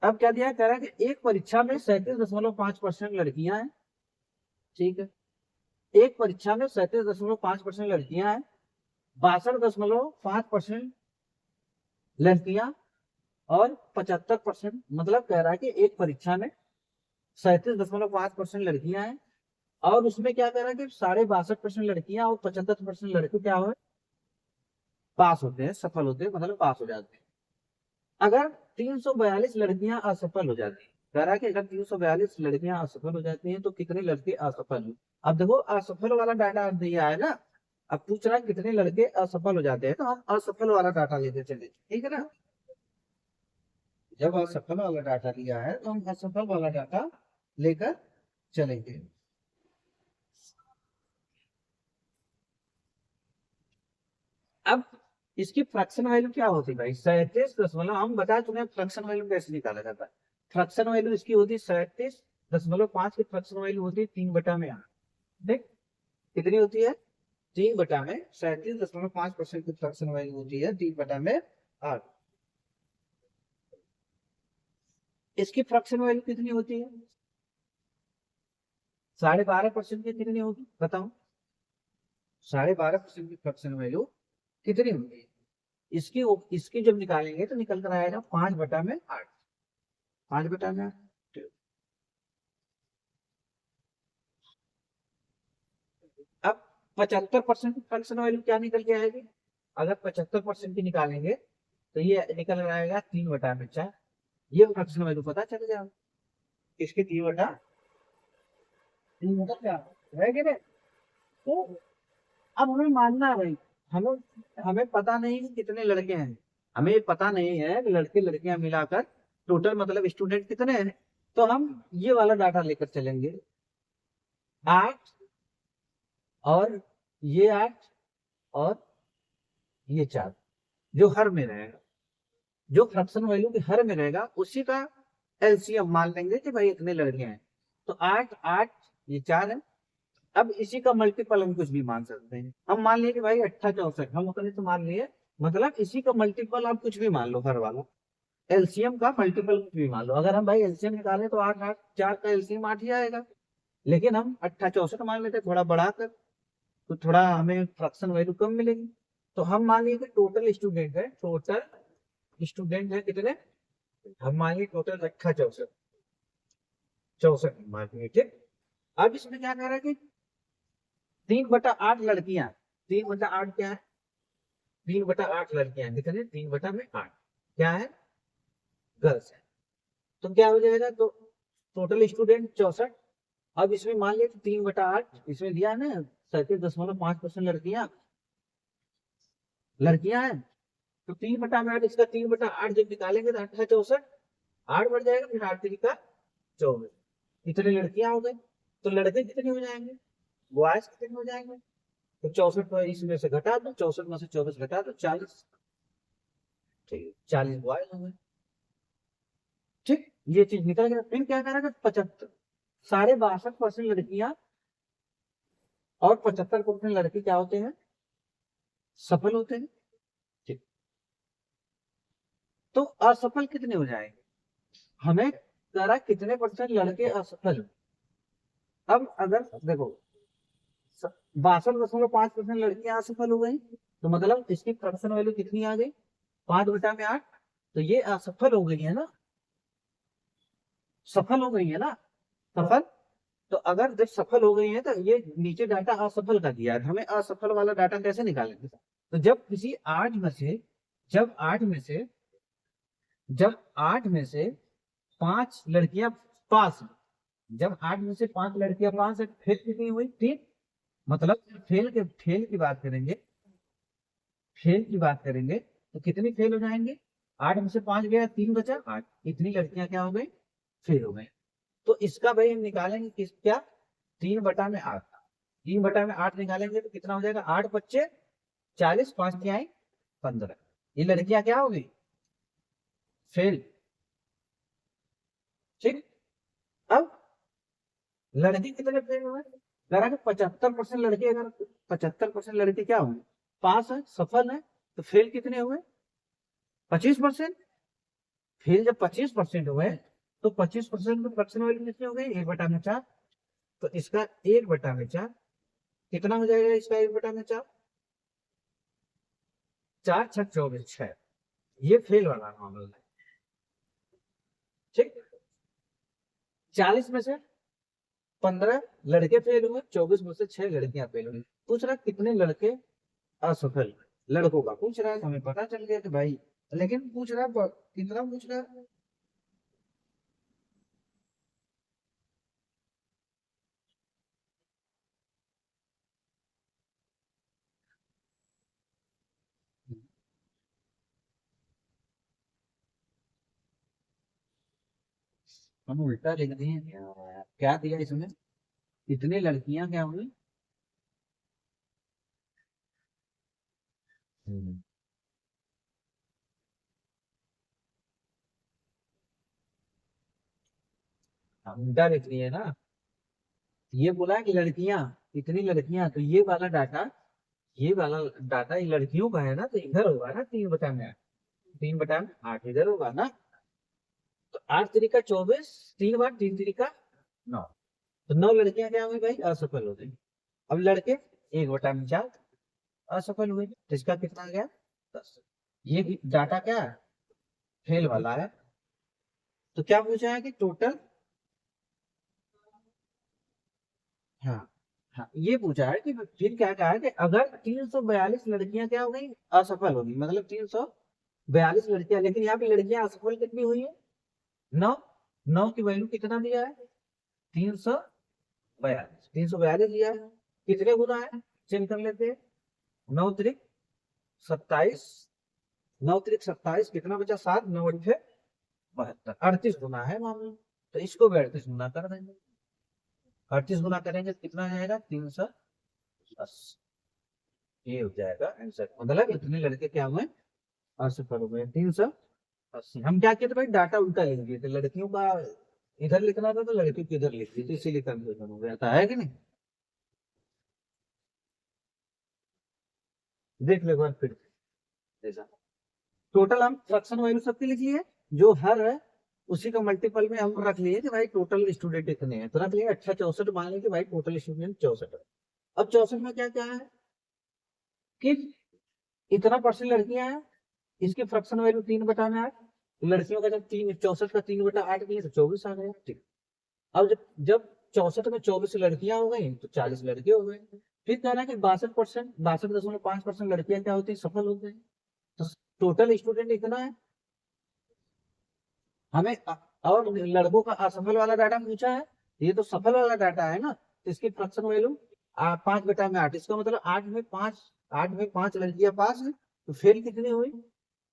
अब क्या दिया, कह रहा है कि एक परीक्षा में 37.5% लड़कियां हैं, ठीक है, एक परीक्षा में 37.5% लड़कियां हैं, 62.5% लड़कियां, और 75%, मतलब कह रहा है कि एक परीक्षा में 37.5% लड़कियां हैं, और उसमें क्या कह रहा है कि 62.5% लड़कियां और 75% लड़के क्या हुए, पास होते हैं, सफल होते हैं, मतलब पास हो जाते हैं। अगर 342 लड़कियां असफल हो जाती है, कह रहा है कि अगर 342 लड़कियां असफल हो जाती हैं तो कितने लड़के असफल हुए। अब देखो असफल वाला डाटा दिया है ना, अब पूछ रहा है कितने लड़के असफल हो जाते हैं, तो हम असफल वाला डाटा लेते चले, ठीक है ना। जब असफल वाला डाटा लिया है तो हम असफल वाला डाटा लेकर चलेंगे। अब इसकी फ्रैक्शन वैल्यू क्या होती है भाई, 37 दशमलव, हम बता चुके हैं फ्रैक्शन वैल्यू कैसे निकाला जाता है। फ्रैक्शन वैल्यू इसकी होती है 37.5 की फ्रैक्शन वैल्यू होती है 3/8, देख कितनी होती है, 3/में 37.5% की फ्रैक्शन वैल्यू होती है 3/8। इसकी फ्रैक्शन वैल्यू कितनी होती है, 12.5% की कितनी होगी बताओ, 12.5% की फ्रैक्शन वैल्यू कितनी होगी, इसकी इसकी जब निकालेंगे तो निकल कर आएगा 5/8, 5/8। अब 75% की फ्रैक्शन वैल्यू क्या निकल के आएगी, अगर 75% की निकालेंगे तो ये निकल कर आएगा 3/4, ये फ्रैक्शन वैल्यू पता चल जाएगा, इसके 3/3 क्या है कि नहीं। तो अब हमें मानना है भाई, हमें हमें पता नहीं कि कितने लड़के हैं, हमें पता नहीं है कि लड़के लड़कियां मिलाकर टोटल मतलब स्टूडेंट कितने हैं, तो हम ये वाला डाटा लेकर चलेंगे, 8 और ये 8 और ये 4, जो हर में रहेगा, जो फ्रैक्शन वैल्यू के हर में रहेगा उसी का एलसीएम मान लेंगे कि भाई इतने लड़के हैं। तो 8 8 ये 4 है। अब इसी का मल्टीपल हम कुछ भी मान सकते हैं। हम मान लिए कि भाई 8 64 हम अपने तो मान लिए, मतलब इसी का मल्टीपल आप कुछ भी मान लो, हर वाला एलसीएम का मल्टीपल कुछ भी मान लो। अगर हम भाई एलसीएम निकालें तो 8 8 4 का एलसीएम 8 ही आएगा, लेकिन हम 8 64 मान लेते थोड़ा बढ़ाकर, तो थोड़ा हमें फ्रैक्शन वैल्यू कम मिलेगी। तो हम मान लिए कि टोटल स्टूडेंट है, टोटल स्टूडेंट है कितने, हम मान लिए टोटल 8 64 64 मान लिए, ठीक। अब इसमें क्या कह रहा है कि 3/8 लड़कियां, 3/8 क्या है, 3/8 लड़कियां हैं, कितने 3/8 क्या है, गर्ल्स है। तो क्या हो जाएगा, तो टोटल स्टूडेंट 64। अब इसमें मान लिया 3/8 इसमें दिया है ना, 37.5% लड़कियां लड़कियां हैं। तो 3/8 इसका 3/8 जब निकालेंगे तो 8 64 8 बढ़ जाएगा, फिर 8 3 का 24, इतने लड़कियां हो गई। तो लड़के कितने हो जाएंगे, बॉयज कितने हो जाएंगे, तो 64 को इसमें से घटा दो, 64 में से 24 घटा दो, 40, ठीक है 40 बॉयज हो गए, ठीक। ये चीज निकल गया। फिर क्या करेगा, 75 62.5% लड़कियां और 75% लड़के क्या होते हैं, सफल होते हैं, ठीक। तो असफल कितने हो जाएंगे, हमें करा कितने परसेंट लड़के असफल हो। अब अगर देखो 62.5% लड़कियां असफल हो गई, तो मतलब इसकी फ्रैक्शन वैल्यू कितनी आ गई, 5/8। तो ये असफल हो गई है ना, सफल हो गई है ना, सफल। तो अगर जब सफल हो गई है तो ये नीचे डाटा असफल का दिया है, हमें असफल वाला डाटा कैसे निकालेंगे। तो जब किसी 8 में से, जब 8 में से, जब 8 में से 5 लड़कियां पास हैं, जब 8 में से 5 लड़कियां पास है, फेल कितनी हुई, 3। मतलब फेल की बात करेंगे, फेल की बात करेंगे तो कितनी फेल हो जाएंगे, 8 में से 5 गया, 3 बचा, 8, इतनी लड़कियां क्या हो गई, फेल हो गई। तो इसका भाई हम निकालेंगे किस क्या, 3/8, 3/8 निकालेंगे तो कितना हो जाएगा, 8 × 40, 5 तिहाई 15, ये लड़कियां क्या हो गई, फेल, ठीक। अब लड़के कितने फेल हुए, करा कि 75% लड़के, अगर 75% लड़के क्या हुए, पास है, सफल है, तो फेल कितने हुए, 25%। फेल जब 25% हुए, तो 25% में फ्रैक्शन वैल्यू कितनी हो गई, 1/4। तो इसका 1/4 कितना हो जाएगा, इसका 1/4, 4 × 6 = 24, 6। ये फेल वाला नॉर्मल है, ठीक। 40 में से 15 लड़के फेल हुए, 24 में से 6 लड़कियां फेल हुई। पूछ रहा कितने लड़के असफल, लड़कों का पूछ रहा है, हमें पता चल गया कि भाई, लेकिन पूछ रहा है कितना पूछ रहा है, हम उल्टा लिख दिए क्या दिया इसमें, कितने लड़कियां क्या हुई, हम उल्टा लिख दिए ना। ये बोला है कि लड़कियां, इतनी लड़कियां, तो ये वाला डाटा, ये वाला डाटा ये लड़कियों का है ना, तो इधर होगा ना, 3/8, 3/8 इधर होगा ना। तो 8 × 3 = 24, 3 बार 3 × 3 = 9, तो 9 लड़कियां क्या हुई भाई, असफल हो गई। अब लड़के 1/4 असफल हुए, तो इसका कितना आ गया, 10। ये डाटा क्या है, फेल वाला है। तो क्या पूछा है कि टोटल, हाँ हाँ, ये पूछा है कि फिर क्या कहा है कि अगर 342 लड़कियां क्या हो गई, असफल होगी, मतलब 342 लड़कियां, लेकिन यहाँ पे लड़कियां असफल कितनी हुई है, 9। 9 की वैल्यू कितना दिया है, 342, 342 दिया है, कितने गुना है, चेक कर लेते हैं, 9 × 3 = 27, 9 × 3 = 27, कितना बचा, 7, 9 × 8 = 72, 38 गुना है मामला। तो इसको भी 38 गुना कर देंगे, 38 गुना करेंगे तो कितना आ जाएगा, 380, ये हो जाएगा आंसर। मतलब इतने लड़के क्या हुए, असफल हो गए, 380। हम क्या किए थे भाई, डाटा उल्टा लिख दिए थे, लड़कियों का इधर लिखना था तो लड़की को इधर लिख दी, तो इसीलिए कंफ्यूजन हो गया था, है कि नहीं। देख लो एक बार फिर ऐसा। टोटल हम फ्रैक्शन वैल्यू सबकी लिख लिए, जो हर है उसी का मल्टीपल में हम रख लिए कि भाई टोटल स्टूडेंट इतने हैं, तो रख लिए 64, मान लें कि भाई टोटल स्टूडेंट 64 है। अब 64 में क्या क्या है कि इतना परसेंट लड़कियां हैं, इसकी फ्रैक्शन वैल्यू 3/8, लड़कियों का जब 64 का 3/8 किए तो 24 आ गया, ठीक। अब जब जब 64 में 24 लड़कियां हो गई तो 40 लड़के हो गए। फिर कहना है कि 62%, 62.5% लड़कियां क्या होती है, सफल होते हैं। तो टोटल स्टूडेंट इतना है। हमें और लड़कों का असफल वाला डाटा पूछा है, ये तो सफल वाला डाटा है ना, तो इसकी फ्रैक्शन वैल्यू 5/8, इसका मतलब 8 में 5, 8 में 5 लड़कियां पास है, तो फेल कितनी हुई,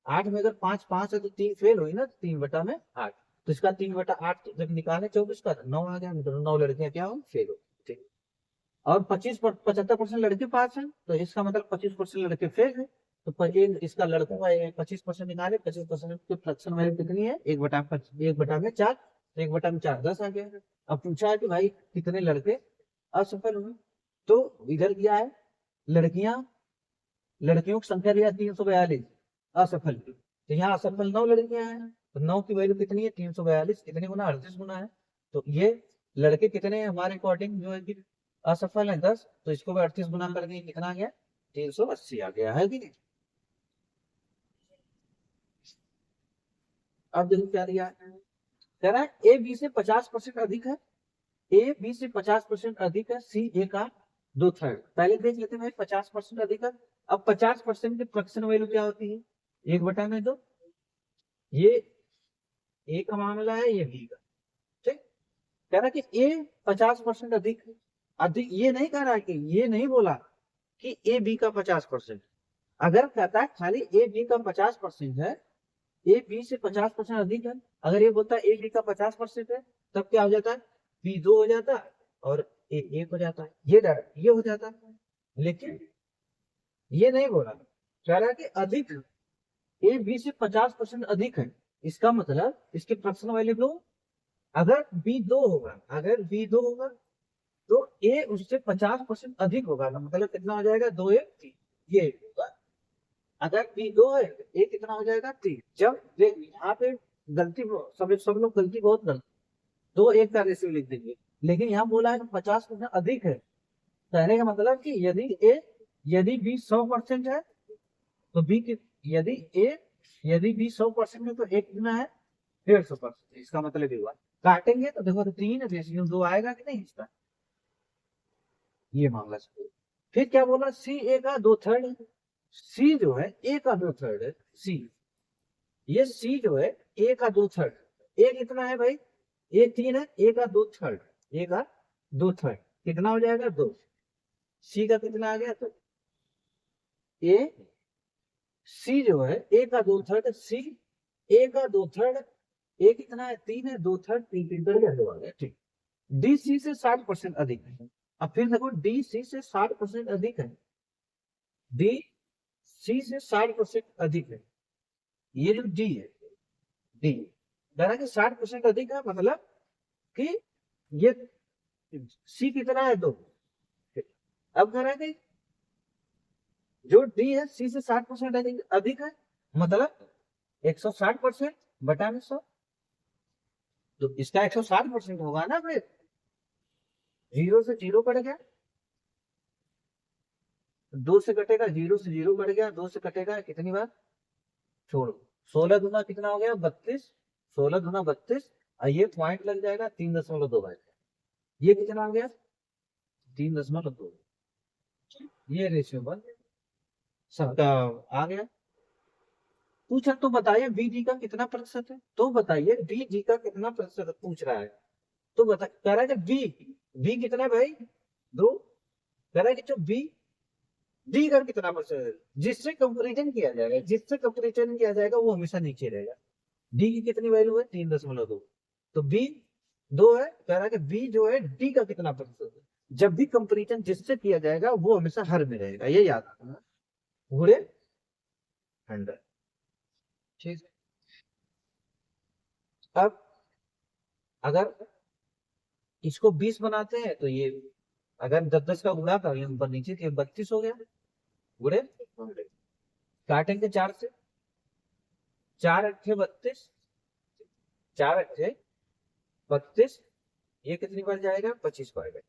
8 में अगर 5 5 है तो 3 फेल हुई ना, 3/8, तो इसका 3/8 जब निकाले 24 का 9 आ गया, मतलब 9 लड़कियां क्या हो, फेल हो, ठीक। और 75% लड़के पास हैं, तो इसका मतलब 25% लड़के फेल है। तो इसका लड़कों का 25% निकाले, 25% की फ्रैक्शन वैल्यू कितनी है, 1/4, 1/4 10 आ गया। अब पूछा है कि भाई कितने लड़के असफल हुए, तो इधर दिया है लड़कियां, लड़कियों की संख्या दिया 342 असफल की, तो यहाँ असफल 9 लड़कियां हैं, तो 9 की वैल्यू कितनी है, 342, कितने गुना, 38 गुना है। तो ये लड़के कितने हैं हमारे अकॉर्डिंग, जो है कि असफल है 10, तो इसको भी 38 गुना करके कितना आ गया, 380 आ गया, है कि नहीं। अब देखो क्या दिया है, कह रहा है ए बी से 50% अधिक है, ए बी से 50% अधिक है, सी ए का 2/3। पहले देख लेते हैं भाई 50% अधिक है। अब 50% की फ्रैक्शन वैल्यू क्या होती है, 1/2, ये ए का मामला है, ये बी का, ठीक। कह रहा है कि ए 50% अधिक है, अधिक ये नहीं कह रहा है कि, ये नहीं बोला कि ए बी का 50%, अगर कहता है खाली ए बी का 50% है, ए बी से 50% अधिक है, अगर ये बोलता है ए बी का 50% है, तब क्या हो जाता है, बी 2 हो जाता है और ए 1 हो जाता है, ये हो जाता है। लेकिन ये नहीं बोला, कह रहा है कि अधिक, ए बी से 50% अधिक है, इसका मतलब इसके फ्रैक्शन वैल्यू दो, अगर बी 2 होगा, अगर बी 2 होगा तो ए उससे 50% अधिक होगा ना, मतलब कितना हो जाएगा, 2 1 3, ये होगा। अगर बी 2 है तो ए कितना हो जाएगा, 3। जब देख यहाँ पे गलती, सब लोग गलती बहुत गलती, 2 1 का रेशियो लिख देंगे, लेकिन यहाँ बोला है 50% अधिक है, कहने का मतलब कि यदि बी 100% है तो बी की, यदि ए यदि बी 100% है तो ए कितना है, 150%, इसका मतलब ये हुआ। काटेंगे तो देखो, तो 3 रेशियो 2 आएगा कि नहीं इसका, ये मामला है। फिर क्या बोला, सी ए का 2/3 है, सी जो है ए का 2/3 है, सी, ये सी जो है ए का 2/3, ए कितना है भाई, ए 3 है, ए का 2/3, ए का 2/3 कितना हो जाएगा, 2। सी का कितना आ गया, तो ए, सी जो है ए का 2/3, सी ए का 2/3, ए कितना है, 3 है, 2/3, 3 3 करके 2 आ गया, ठीक। डी सी से 60% अधिक है। अब फिर देखो डी सी से 60% अधिक है, डी सी से 60% अधिक है, ये जो डी है, डी यानी कि 60% अधिक है, मतलब कि ये सी कितना है, 2। अब कह रहा है कि जो डी है सी से 60% अधिक अधिक है, मतलब 160% बटा में 100, तो इसका 160% होगा ना फिर, जीरो से जीरो कट गया, 2 से कटेगा, जीरो से जीरो कट गया, 2 से कटेगा कितनी बार, छोड़ो, 16 गुना कितना हो गया, 32, 16 गुना 32, और ये पॉइंट लग जाएगा 3.2, ये कितना आ गया, 3.2, ये रेशियो बन गया, सबका आ गया। पूछा तो बताइए बी जी का कितना प्रतिशत है, तो बताइए बी जी का कितना प्रतिशत पूछ रहा है, तो बता, कह रहा है कि बी, बी कितना है भाई, 2, कह रहा है कि जो बी, डी का कितना प्रतिशत है, जिससे कंपेरिजन किया जाएगा, जिससे कंपेरिजन किया जाएगा वो हमेशा नीचे रहेगा। डी की कितनी वैल्यू है, 3.2, तो बी 2 है, कह रहा है कि बी जो है डी का कितना प्रतिशत है, जब भी कंपेरिजन जिससे किया जाएगा वो हमेशा हर में रहेगा, ये याद रखना, पूरे 100, ठीक है। अब अगर इसको 20 बनाते हैं तो ये अगर 10-10 का गुणा कर ऊपर नीचे तो 32 हो गया, गुणे काटेंगे 4 से, 4 अट्ठे 32, 4 अट्ठे 32, ये कितनी बार जाएगा 25 बार जाएगा।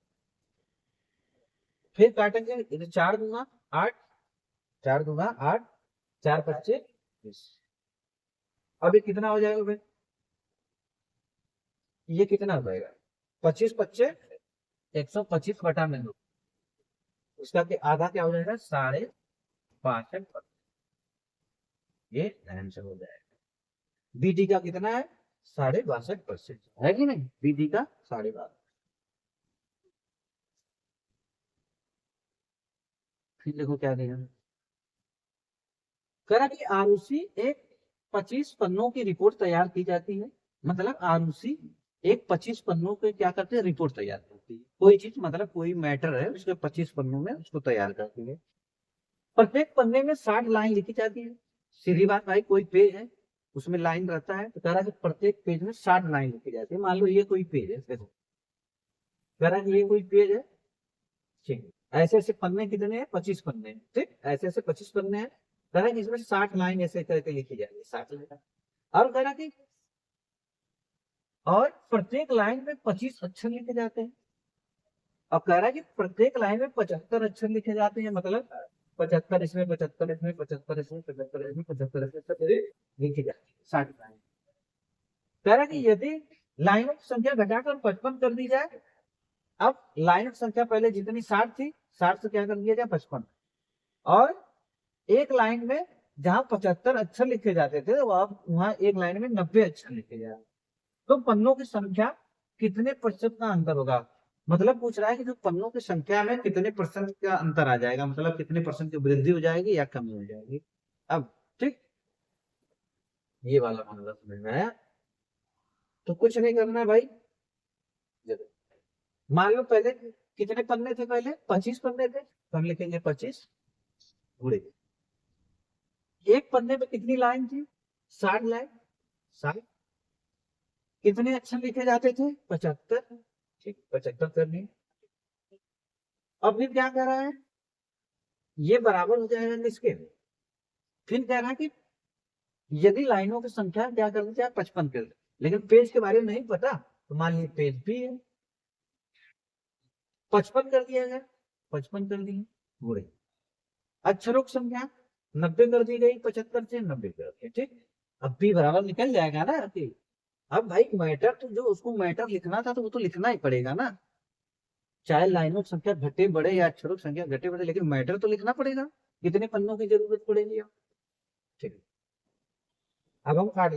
फिर काटेंगे इधर 4 दूंगा 8, 4 दूंगा 8, 4 पच्चे 20। अब ये कितना हो जाएगा भाई, ये कितना हो जाएगा 25 पच्चे 125 बटा में 2, उसका आधा क्या हो जाएगा 65.5, ये आंसर हो जाएगा। बीडी का कितना है 62.5% है कि नहीं, बीडी का 62.5। फिर देखो क्या दिया, करा कि आरुषि एक 25 पन्नों की रिपोर्ट तैयार की जाती है। मतलब आरुषि एक 25 पन्नों के क्या करते हैं, रिपोर्ट तैयार करती है। कोई चीज मतलब कोई मैटर है उसके 25 पन्नों में उसको तैयार करती है। प्रत्येक पन्ने में 60 लाइन लिखी जाती है। सीधी बात भाई, कोई पेज है उसमें लाइन रहता है तो कह रहा है कि प्रत्येक पेज में 60 लाइन लिखी जाती है। मान लो ये कोई पेज है, देखो कह रहा है कि ये कोई पेज है, ठीक है, ऐसे ऐसे पन्ने कितने हैं 25 पन्ने हैं, ठीक, ऐसे ऐसे 25 पन्ने हैं। कह रहा है कि इसमें 60 लाइन ऐसे करके लिखी जाएगी, 60 लाइन। और कह रहा कि और प्रत्येक लाइन में 25 अक्षर लिखे जाते हैं। अब कह रहा है कि प्रत्येक लाइन में 75 अक्षर लिखे जाते हैं। मतलब 75 इसमें, 75 इसमें, 75 इसमें, 75 इसमें, 75 इसमें, सब लिखी जाती है 60 लाइन। कह रहा है कि यदि लाइनों की संख्या घटाकर 55 कर दी जाए, अब लाइनों की संख्या पहले जितनी 60 थी, 60 से क्या कर दिया जाए 55, और एक लाइन में जहां 75 अक्षर लिखे जाते थे वहां एक लाइन में 90 अक्षर लिखे जाए, तो पन्नों की संख्या कितने प्रतिशत का अंतर होगा। मतलब पूछ रहा है कि जो पन्नों की संख्या में कितने परसेंट का अंतर आ जाएगा, मतलब कितने परसेंट की वृद्धि हो जाएगी या कमी हो जाएगी। अब ठीक, ये वाला मामला समझ में आया। तो कुछ नहीं करना है भाई, मान लो पहले कितने पन्ने थे, पहले 25 पन्ने थे, तो हम लिखेंगे 25 गुणे एक पन्ने में कितनी लाइन थी 60 लाइन, 60 कितने अक्षर लिखे जाते थे 75, ठीक 75 करनी। अब फिर क्या कर रहा है, ये बराबर हो जाएगा किसके, फिर कह रहा है कि यदि लाइनों की संख्या क्या कर दी जाए 55 कर दे, लेकिन पेज के बारे में नहीं पता तो मान लीजिए पेज भी है, 55 कर दिया गया, 55 कर दिए गुणे अक्षरों की संख्या 90 कर दी गई, 75 से 90 कर दिया, ठीक। अब भी बराबर निकल जाएगा ना कि अब भाई मैटर तो जो उसको मैटर लिखना था तो वो तो लिखना ही पड़ेगा ना, चाहे लाइनों की संख्या घटे बढ़े या अक्षरों की संख्या घटे बढ़े, लेकिन मैटर तो लिखना पड़ेगा, कितने पन्नों की जरूरत पड़ेगी अब, ठीक। अब हम काट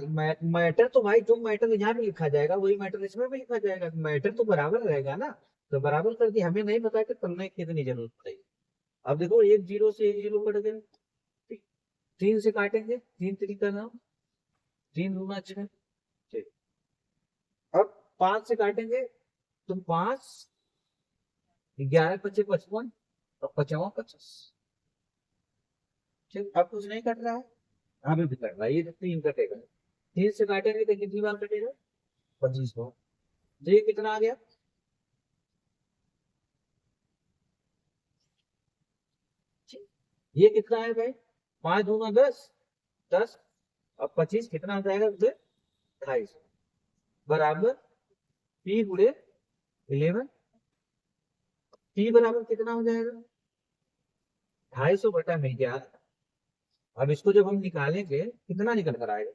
मैटर तो भाई जो मैटर यहाँ भी लिखा जाएगा वही मैटर इसमें भी लिखा जाएगा, मैटर तो बराबर रहेगा ना, तो बराबर करके हमें नहीं पता कि पन्ने की कितनी जरूरत पड़ेगी। अब देखो एक जीरो से एक जीरो कट गए, ठीक। 3 से काटेंगे, 3 तरीका ना, 3 दूना 6, ठीक। अब 5 से काटेंगे तो 5, 11 पच्चे 55 और 55 50, ठीक। अब कुछ नहीं कट रहा है, हमें भी कट रहा है, ये 3 कटेगा, 3 से काटेंगे तो कितनी बार कटेगा 25 बार, तो ये कितना आ गया, ये कितना है भाई 5 दूना 10, 10 और 25 कितना हो जाएगा 28 बराबर पी गुणे 11, पी बराबर कितना हो जाएगा 250 बटा में 11। अब इसको जब हम निकालेंगे कितना निकल कर आएगा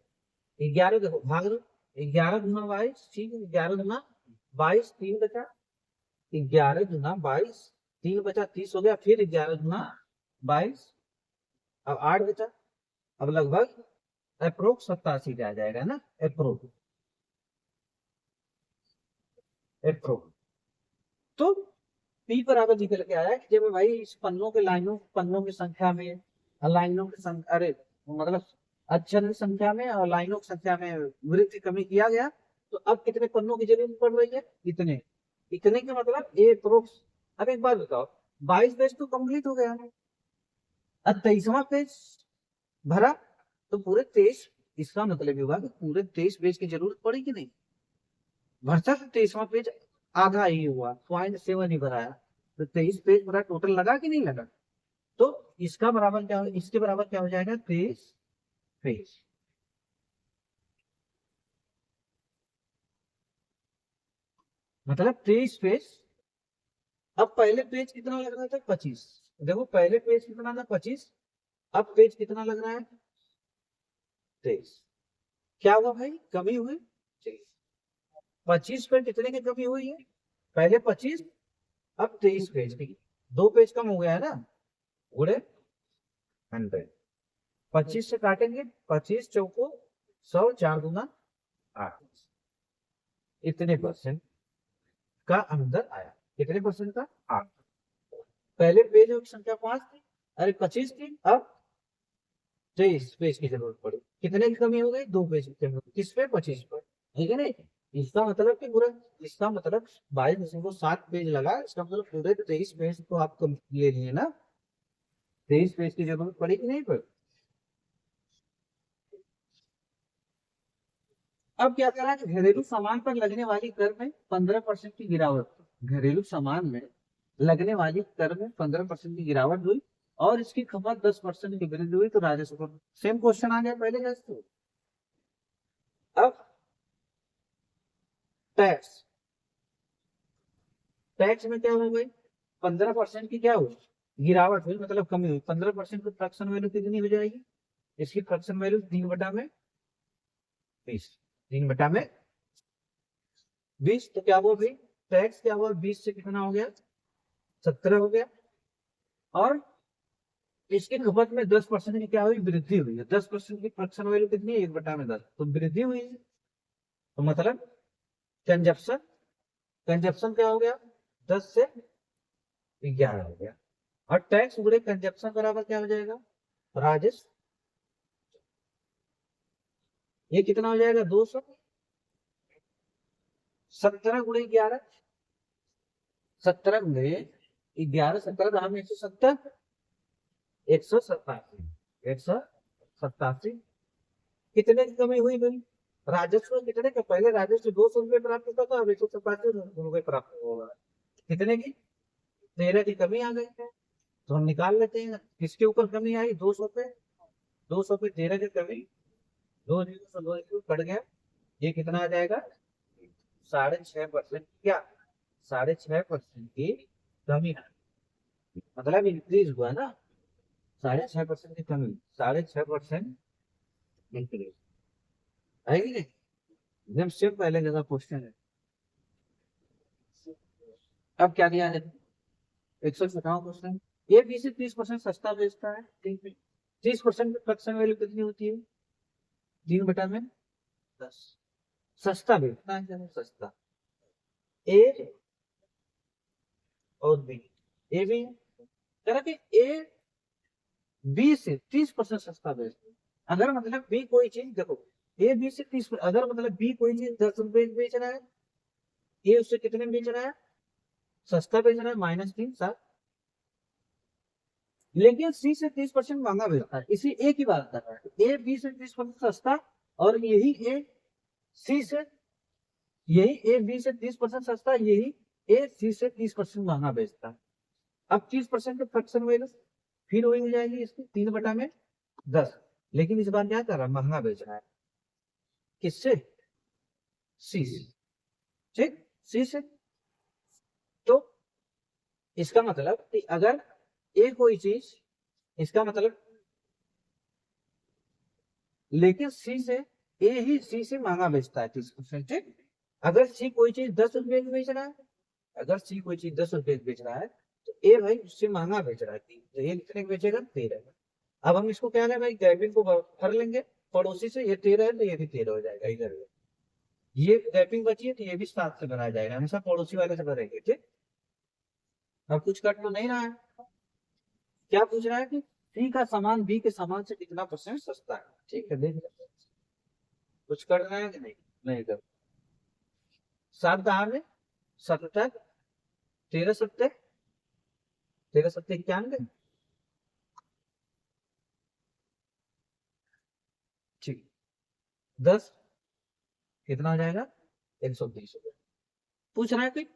11, देखो भाग दो 11 गुना 22, ठीक है 11 गुना 22 3 बचा, 11 गुना 22 3 बचा 30 हो गया, फिर 11 गुना 22 अब 8 बचा, अब लगभग अप्रोक्स 87 आ जाएगा ना, अप्रोक्स अप्रोक्स। तो पी बराबर निकल के आया कि जब भाई इस पन्नों के लाइनों पन्नों की संख्या में लाइनों की संख्या, अरे मतलब अक्षर की संख्या में और लाइनों की संख्या में वृद्धि कमी किया गया, तो अब कितने पन्नों की जरूरत पड़ रही है, इतने, इतने का मतलब ए अप्रोक्स। अब एक बात बताओ 22 पेज तो कंप्लीट हो गया, अब 23वां पेज भरा, तो पूरे 23, इसका मतलब ये हुआ कि पूरे 23 पेज की जरूरत पड़ी कि नहीं, भरसा से 23वां पेज आधा ही हुआ, 0.7 ही भरा है, तो 23 पेज पूरा टोटल लगा कि नहीं लगा? तो इसका बराबर क्या हो, इसके बराबर क्या हो जाएगा, 23 पेज। मतलब 23 पेज। अब पहले पेज कितना लग रहा था, 25। देखो पहले पेज कितना था, 25। अब पेज कितना लग रहा है, 23। क्या हुआ भाई, कमी हुई। 25 पे कितने की कमी हुई है, पहले 25, अब 23 पेज की, 2 पेज कम हो गया है ना, गुड़े 100। 25 से काटेंगे, 25 चौको 100, 4 दूना 8, इतने परसेंट का अंदर आया। कितने परसेंट का, 8। पहले पेज की संख्या 5 थी, अरे 25 थी, अब 23 पेज की जरूरत पड़ी, कितने की कमी हो गई, 2 पेज की कमी हो गई, किस पे, 25 पर, ठीक है ना। इसका मतलब कि पूरा, इसका मतलब 22.7 पेज लगा, इसका मतलब पूरे 23 पेज तो आप ले लिए ना, 23 पेज की जरूरत पड़ी कि नहीं पड़ी। अब क्या करा कि घरेलू सामान पर लगने वाली कर में 15% की गिरावट, घरेलू सामान में लगने वाली कर में 15% की गिरावट हुई, और इसकी खपत 10% की वृद्धि हुई, तो राजस्व पर सेम क्वेश्चन आ गया पहले जैसे। अब टैक्स, टैक्स में क्या हो गई, 15% की क्या हुई, गिरावट हुई, मतलब कमी हुई। 15% की फ्रैक्शन वैल्यू कितनी हो जाएगी, इसकी फ्रैक्शन वैल्यू 3/20, 3/20, तो क्या हुआ भाई, टैक्स क्या हुआ, 20 से कितना हो गया, 17 हो गया, और इसकी खपत में 10% की क्या हुई, वृद्धि हुई है। 10% की फ्रैक्शन वैल्यू कितनी है, 1/10, तो वृद्धि हुई है, तो मतलब कंजप्शन, कंजप्शन क्या हो गया, 10 से 11 हो गया, और टैक्स गुणे कंजप्शन बराबर क्या हो जाएगा, राजस्व। ये कितना हो जाएगा, 200, 17 × 11, 17 × 11, 17 में 170, 187, 187, कितने की कमी हुई भाई, राजस्व कितने का, पहले राजस्व 200 रुपये प्राप्त होता था, अब 187 रुपये प्राप्त होगा, कितने की, 13 की कमी आ गई है, तो हम निकाल लेते हैं किसके ऊपर कमी आई, 200 पे, 200 पे 13 की कमी, 2 कट गया, ये कितना आ जाएगा, 6.5%, क्या 6.5% की कमी है, मतलब इंक्रीज हुआ ना, 6.5% की कमी, 6.5% इंक्रीज है कि नहीं, एकदम सिर्फ पहले जैसा क्वेश्चन है। अब क्या दिया है, 157 क्वेश्चन, ये 20 से 30% सस्ता बेचता है, ठीक है, 30% की फ्रैक्शन वैल्यू कितनी होती है, 3/10, सस्ता बेचता है, ज्यादा सस्ता, ए और बी, ए बी कह कि ए 20 से 30% सस्ता बेचता है, अगर मतलब बी कोई चीज, देखो ए 20 से 30, अगर मतलब बी कोई चीज 10 रुपए बेच रहा है, ए उससे कितने में बेच रहा है, सस्ता बेच रहा है, -3, 7, लेकिन सी से 30% महंगा बेचता है, इसी ए की बात कर रहा है, ए 20 से 30% सस्ता, और यही ए 20 से 30% सस्ता, यही ए सी से 30% महंगा बेचता है। अब 30% फ्रैक्शन वैल्यू फिर वही हो जाएगी इसकी, 3/10, लेकिन इस बार क्या कर रहा है, महंगा बेच रहा है, किससे, सी से, ठीक, सी से। तो इसका मतलब कि अगर ए कोई चीज, इसका मतलब, लेकिन सी से, ए ही सी से महंगा बेचता है 30%, ठीक। अगर सी कोई चीज 10 रुपए की बेच रहा है, अगर सी कोई चीज 10 रुपए की बेच रहा है, तो ए भाई उससे महंगा बेच रहा है, तो ये कितने की बेचेगा, 13। अब हम इसको क्या है भाई, गैपिंग को भर लेंगे पड़ोसी से, ये 13 है तो ये भी 13 हो जाएगा, इधर ये गैपिंग बची है तो ये भी 7 से भरा जाएगा, हमेशा पड़ोसी वाले से भरेंगे, ठीक। अब कुछ कट तो नहीं रहा है, क्या पूछ रहा है कि सी का सामान बी के सामान से कितना परसेंट सस्ता है, ठीक है, देख लेते हैं। कुछ कर रहे हैं कि नहीं, नहीं कर, 7 कहा में 77, 13 सत्ते, 13 सत्ते 91, ठीक, 10 कितना हो जाएगा, 120 रुपए। पूछ रहा है कि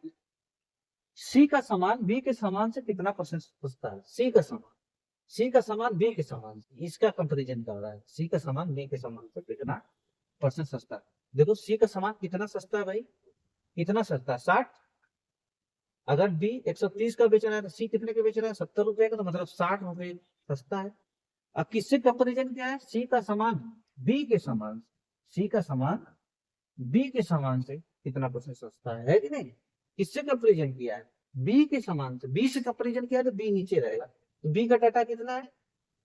सी का सामान बी के सामान से कितना परसेंट सस्ता है। सी का सामान बी के सामान से, इसका कंपेरिजन कर रहा है। सी का सामान बी के सामान से कितना परसेंट सस्ता है। देखो सी का सामान कितना सस्ता है भाई, कितना सस्ता है 60। अगर बी 130 का बेच रहा है तो सी कितने के बेच रहा है 70 रुपए का, तो मतलब 60 रुपए सस्ता है। अब किससे कंपेरिजन क्या है, सी का सामान बी के सामान, सी का सामान बी के सामान से कितना परसेंट सस्ता है कि नहीं। किससे कंपेरिजन किया है, बी के सामान से। बी से कंपेरिजन किया है तो बी नीचे रहेगा। तो बी का डाटा कितना है,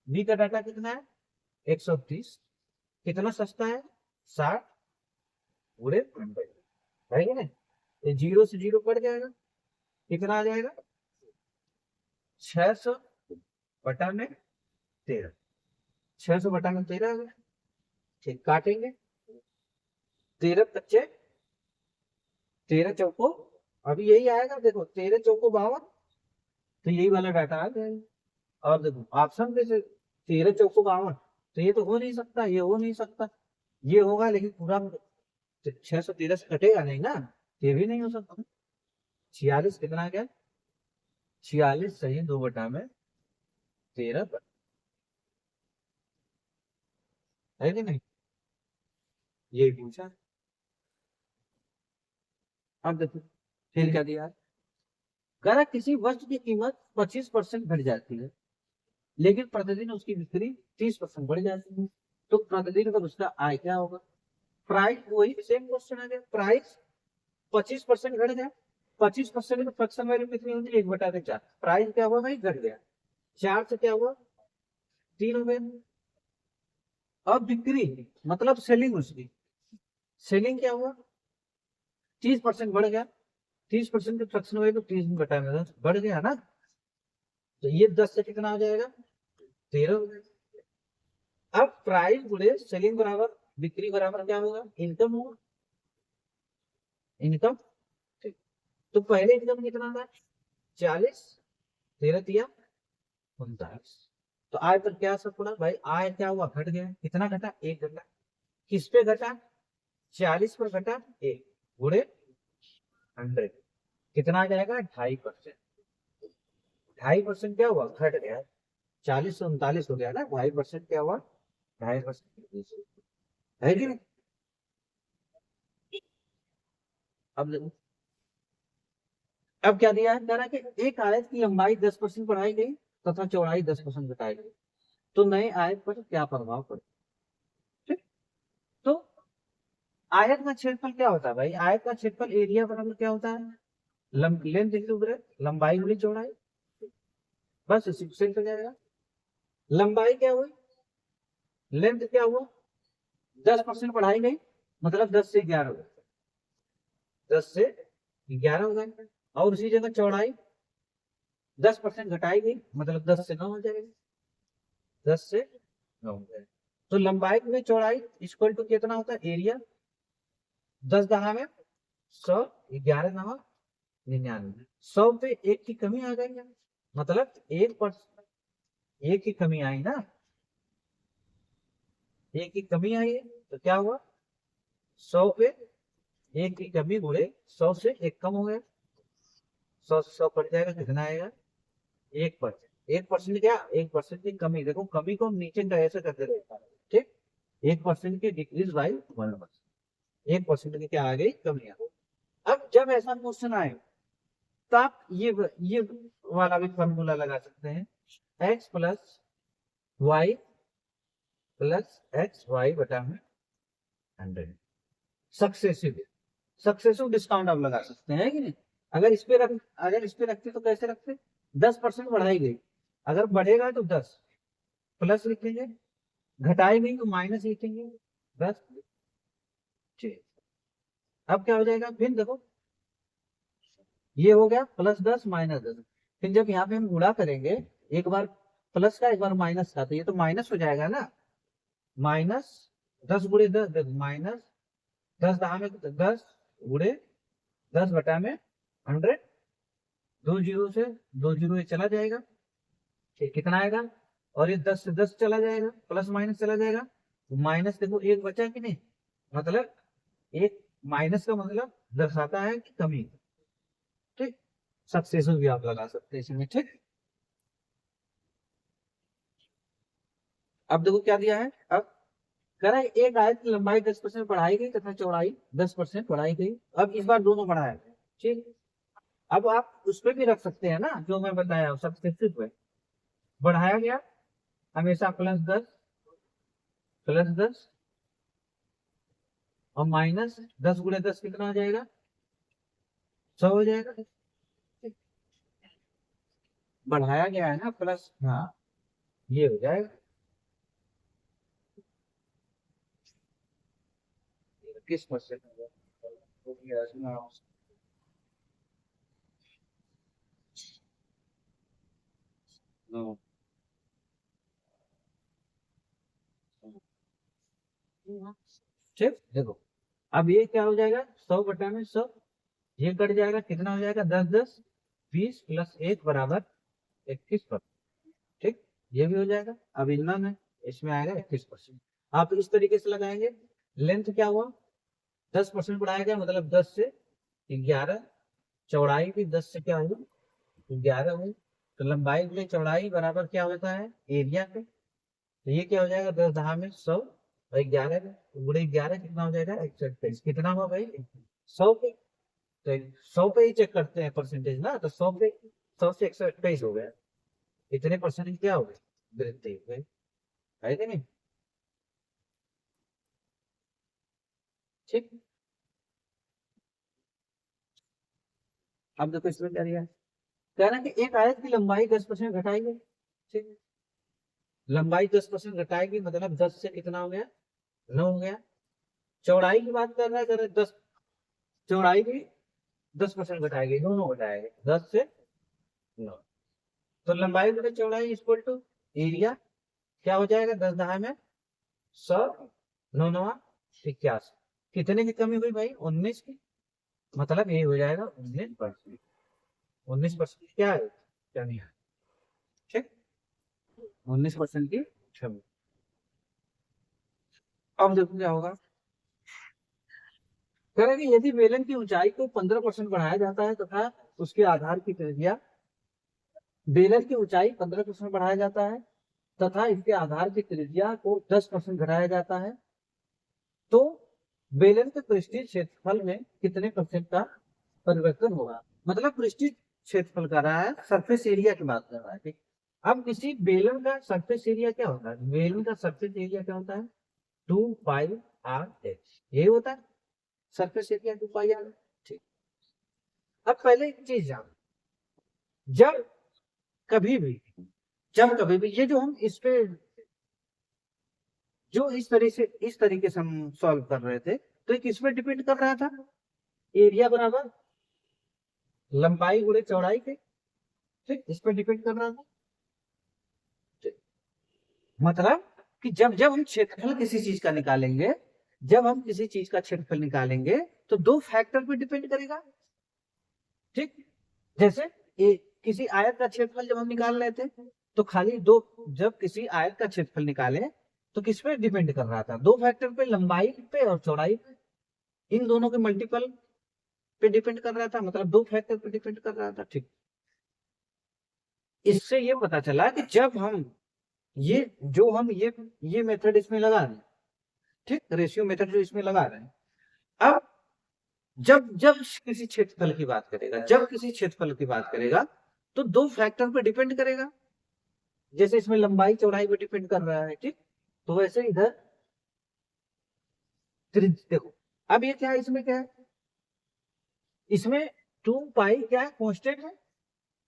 बी का डाटा कितना है 130, कितना सस्ता है 60 पूरे 90 है कि नहीं। ये जीरो से जीरो कट जाएगा, कितना आ जाएगा 600 बटा में 13, 600 बटा में 13 आ गया। ठीक, काटेंगे 13 बच्चे 13 चौको, अभी यही आएगा। देखो 13 चौको 52, तो यही वाला डाटा आ जाएगा। और देखो ऑप्शन पे से 13 चौको 52, तो ये तो हो नहीं सकता, ये हो नहीं सकता। ये होगा लेकिन पूरा 613 से कटेगा नहीं ना, ये भी नहीं हो सकता। 46 कितना आ गया, 46 सही 2 बटा में 13 है कि नहीं, यही पूछा। अब देखो फिर क्या दिया, कह किसी वस्तु की कीमत 25% घट जाती है लेकिन प्रतिदिन उसकी बिक्री 30% बढ़ जाती है, तो प्रतिदिन का उसका आय क्या होगा। प्राइस वही सेम क्वेश्चन आ गया, प्राइस 25% घट गया, 25% में फ्रैक्शन वैल्यू कितनी होती है 1/4। प्राइस क्या हुआ भाई, घट गया, 4 से क्या हुआ 3 हो गया। अब बिक्री मतलब सेलिंग, उसकी सेलिंग क्या हुआ 30% बढ़ गया, 30% की फ्रैक्शन वैल्यू 30 में बढ़ गया ना, तो ये 10 से कितना आ जाएगा 13 हो गया। अब प्राइस गुणे सेलिंग बराबर बिक्री बराबर क्या होगा, इनकम होगा, इनकम। ठीक, तो पहले इनकम कितना था 40, 13 दिया 39। तो आय पर क्या असर पड़ा भाई, आय क्या हुआ घट गया, कितना घटा 1 घटा, किस पे घटा 40 पर घटा 1 गुणे 100, कितना आ जाएगा 2.5%। 2.5% क्या हुआ घट गया, 40 से 39 हो गया ना, 2.5% क्या हुआ 2.5% है कि नहीं। अब देखो, अब क्या दिया है, कह रहा है कि एक आयत की लंबाई 10% बढ़ाई गई तथा चौड़ाई 10% घटाई गई, तो नए आयत पर क्या प्रभाव पड़े। ठीक, तो आयत का क्षेत्रफल क्या होता है भाई, आयत का क्षेत्रफल एरिया बराबर क्या होता है, लेंथ इंटू ब्रेथ, लंबाई गुनी चौड़ाई, बस इसी से हो जाएगा। लंबाई क्या हुई, लेंथ क्या हुआ 10% बढ़ाई गई, मतलब 10 से 11 हो गया, 10 से 11 हो गए। और उसी जगह चौड़ाई 10% घटाई गई, मतलब 10 से 9 हो जाएगा, 10 से 9 हो जाएगा। तो लंबाई में चौड़ाई इक्वल टू कितना होता है एरिया, 10 दहा में 100, 11 दहा 99, 100 पे 1 की कमी आ गई है, मतलब 1%, 1 की कमी आई ना, 1 की कमी आई है, तो क्या हुआ 100 पे 1 की कमी गुणे 100 से 1 कम हो गया, 100 से 100 कट जाएगा, कितना आएगा 1%। 1% क्या, 1% की कमी, देखो कमी को हम नीचे ऐसे करते रहता है। ठीक, 1% की डिक्रीज बाई 1%, 1% की क्या आ गई कमी आ गई। अब जब ऐसा क्वेश्चन आए तो आप ये वाला भी फॉर्मूला लगा सकते हैं, x plus Y plus X Y बटा में 100, सक्सेसिव, सक्सेसिव डिस्काउंट आप लगा सकते हैं कि नहीं। अगर इस पे रख, अगर इस पे रखते तो कैसे रखते, 10% बढ़ाई गई, अगर बढ़ेगा तो 10 प्लस लिखेंगे, घटाई गई तो माइनस लिखेंगे 10। ठीक, अब क्या हो जाएगा, फिर देखो ये हो गया +10 -10, फिर जब यहाँ पे हम गुणा करेंगे, एक बार प्लस का एक बार माइनस का, तो ये तो माइनस हो जाएगा ना, माइनस 10 गुणे 10, माइनस 10 दहा में 10 गुणे 10 बटा में 100, 2 जीरो से 2 जीरो ये चला जाएगा, ठीक कितना आएगा, और ये 10 से 10 चला जाएगा, प्लस माइनस चला जाएगा, तो माइनस देखो एक बचा कि नहीं, मतलब एक माइनस का मतलब दर्शाता है कि कमी, ठीक। सक्सेसिव भी आप लगा सकते हैं इसमें, ठीक। अब देखो क्या दिया है, अब कह रहा है एक आयत की लंबाई 10% बढ़ाई गई तथा चौड़ाई 10% बढ़ाई गई। अब इस बार दोनों बढ़ाया गया, ठीक। अब आप उस पर भी रख सकते हैं ना, जो मैं बताया सक्सेसिव है, बढ़ाया गया हमेशा +10 +10 और माइनस 10 × 10 कितना हो जाएगा, 100 हो जाएगा। बढ़ाया गया है ना प्लस, हाँ ये हो जाएगा 21%। हो गया इसमें। हाँ। ठीक, देखो अब ये क्या हो जाएगा, 100/100, ये कट जाएगा, कितना हो जाएगा, 10 10 20 + 1 = 21%, ठीक। ये भी हो जाएगा। अब इनमें में इसमें आएगा 21%। आप इस तरीके से लगाएंगे। लेंथ क्या हुआ, 10% बढ़ाया गया मतलब 10 से 11, चौड़ाई भी 10 से क्या हुई, 11 हुई। तो लंबाई गुणे चौड़ाई बराबर क्या होता है, एरिया पे। तो ये क्या हो जाएगा, 10 10 में 100 और 11 में गुणे 11 कितना हो जाएगा, 128। कितना हुआ भाई, 100 पे। तो 100 पे ही चेक करते हैं परसेंटेज ना, तो 100 पे 100 से 128 हो गया। इतने परसेंटेज क्या हो गए, वृद्धि हो गई, है कि नहीं, ठीक। अब देखो इसमें क्या दिया है, कह रहा है कि एक आयत की लंबाई 10% घटाई गई, ठीक। लंबाई 10% घटाएगी मतलब 10 से कितना हो गया, 9 हो गया। चौड़ाई की बात कर रहा है, कह रहे 10, चौड़ाई भी 10% घटाएगी, दोनों घटाएंगे 10 से 9। तो लंबाई गुणे चौड़ाई इक्वल टू एरिया, क्या हो जाएगा, 10 10 में 100, 9 9 81। कितने की कमी हुई भाई, 19 की। मतलब ये हो जाएगा 19%। 19% क्या है, कमी है, ठीक। 19% की कमी। अब देखो क्या होगा, कह रहा है कि यदि बेलन की ऊंचाई को 15% बढ़ाया जाता है तथा उसके आधार की त्रिज्या, बेलन की ऊंचाई 15% बढ़ाया जाता है तथा इसके आधार की त्रिज्या को 10% घटाया जाता है, तो बेलन के पृष्ठीय क्षेत्रफल में कितने % का परिवर्तन होगा। मतलब पृष्ठीय क्षेत्रफल कर रहा है, सरफेस एरिया की बात कर रहा है, ठीक। अब किसी बेलन का सरफेस एरिया क्या होता है, बेलन का सरफेस एरिया क्या होता है, 2πr/h, ये होता है सरफेस एरिया 2πr, ठीक। अब पहले एक चीज जान, जब कभी भी जब कभी भी ये जो हम इस पे जो इस तरीके से हम सॉल्व कर रहे थे, तो ये किस पे डिपेंड कर रहा था, एरिया बराबर लंबाई गुणे चौड़ाई पे, ठीक, इस पे डिपेंड कर रहा था, ठीक? मतलब कि जब जब हम क्षेत्रफल किसी चीज का निकालेंगे, जब हम किसी चीज का क्षेत्रफल निकालेंगे तो दो फैक्टर पे डिपेंड करेगा, ठीक। जैसे किसी आयत का क्षेत्रफल जब हम निकाल रहे थे, तो खाली दो, जब किसी आयत का क्षेत्रफल निकाले तो किस पे डिपेंड कर रहा था, दो फैक्टर पे, लंबाई पे और चौड़ाई पे। इन दोनों के मल्टीपल पे डिपेंड कर रहा था, मतलब दो फैक्टर पे डिपेंड कर रहा था, ठीक। इससे ये पता चला कि जब हम ये जो हम ये मेथड इसमें लगा रहे हैं, ठीक, रेशियो मेथड जो इसमें लगा रहे हैं, अब जब जब किसी क्षेत्रफल की बात करेगा, जब किसी क्षेत्रफल की बात करेगा तो दो फैक्टर पे डिपेंड करेगा। जैसे इसमें लंबाई चौड़ाई पे डिपेंड कर रहा है, ठीक। तो वैसे इधर देखो, अब ये क्या है, इसमें क्या है, इसमें 2π क्या है, कांस्टेंट है।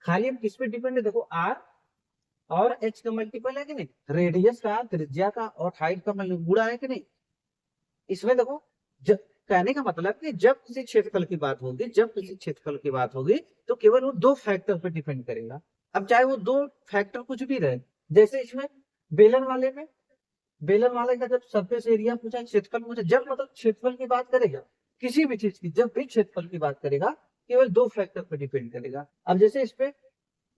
खाली हम किस पे डिपेंड है, देखो r और h का मल्टीपल है कि नहीं, रेडियस का, त्रिज्या का और हाइट का गुणा है कि नहीं। इसमें देखो, जब कहने का मतलब कि जब किसी क्षेत्रफल की बात होगी, जब किसी क्षेत्रफल की बात होगी तो केवल वो दो फैक्टर पर डिपेंड करेगा। अब चाहे वो दो फैक्टर कुछ भी रहे, जैसे इसमें बेलन वाले में, बेलन वाले का जब सरफेस एरिया पूछा, क्षेत्रफल पूछा, जब मतलब क्षेत्रफल की बात करेगा, किसी भी चीज की जब भी क्षेत्रफल की बात करेगा, केवल दो फैक्टर पर डिपेंड करेगा। अब जैसे इस पे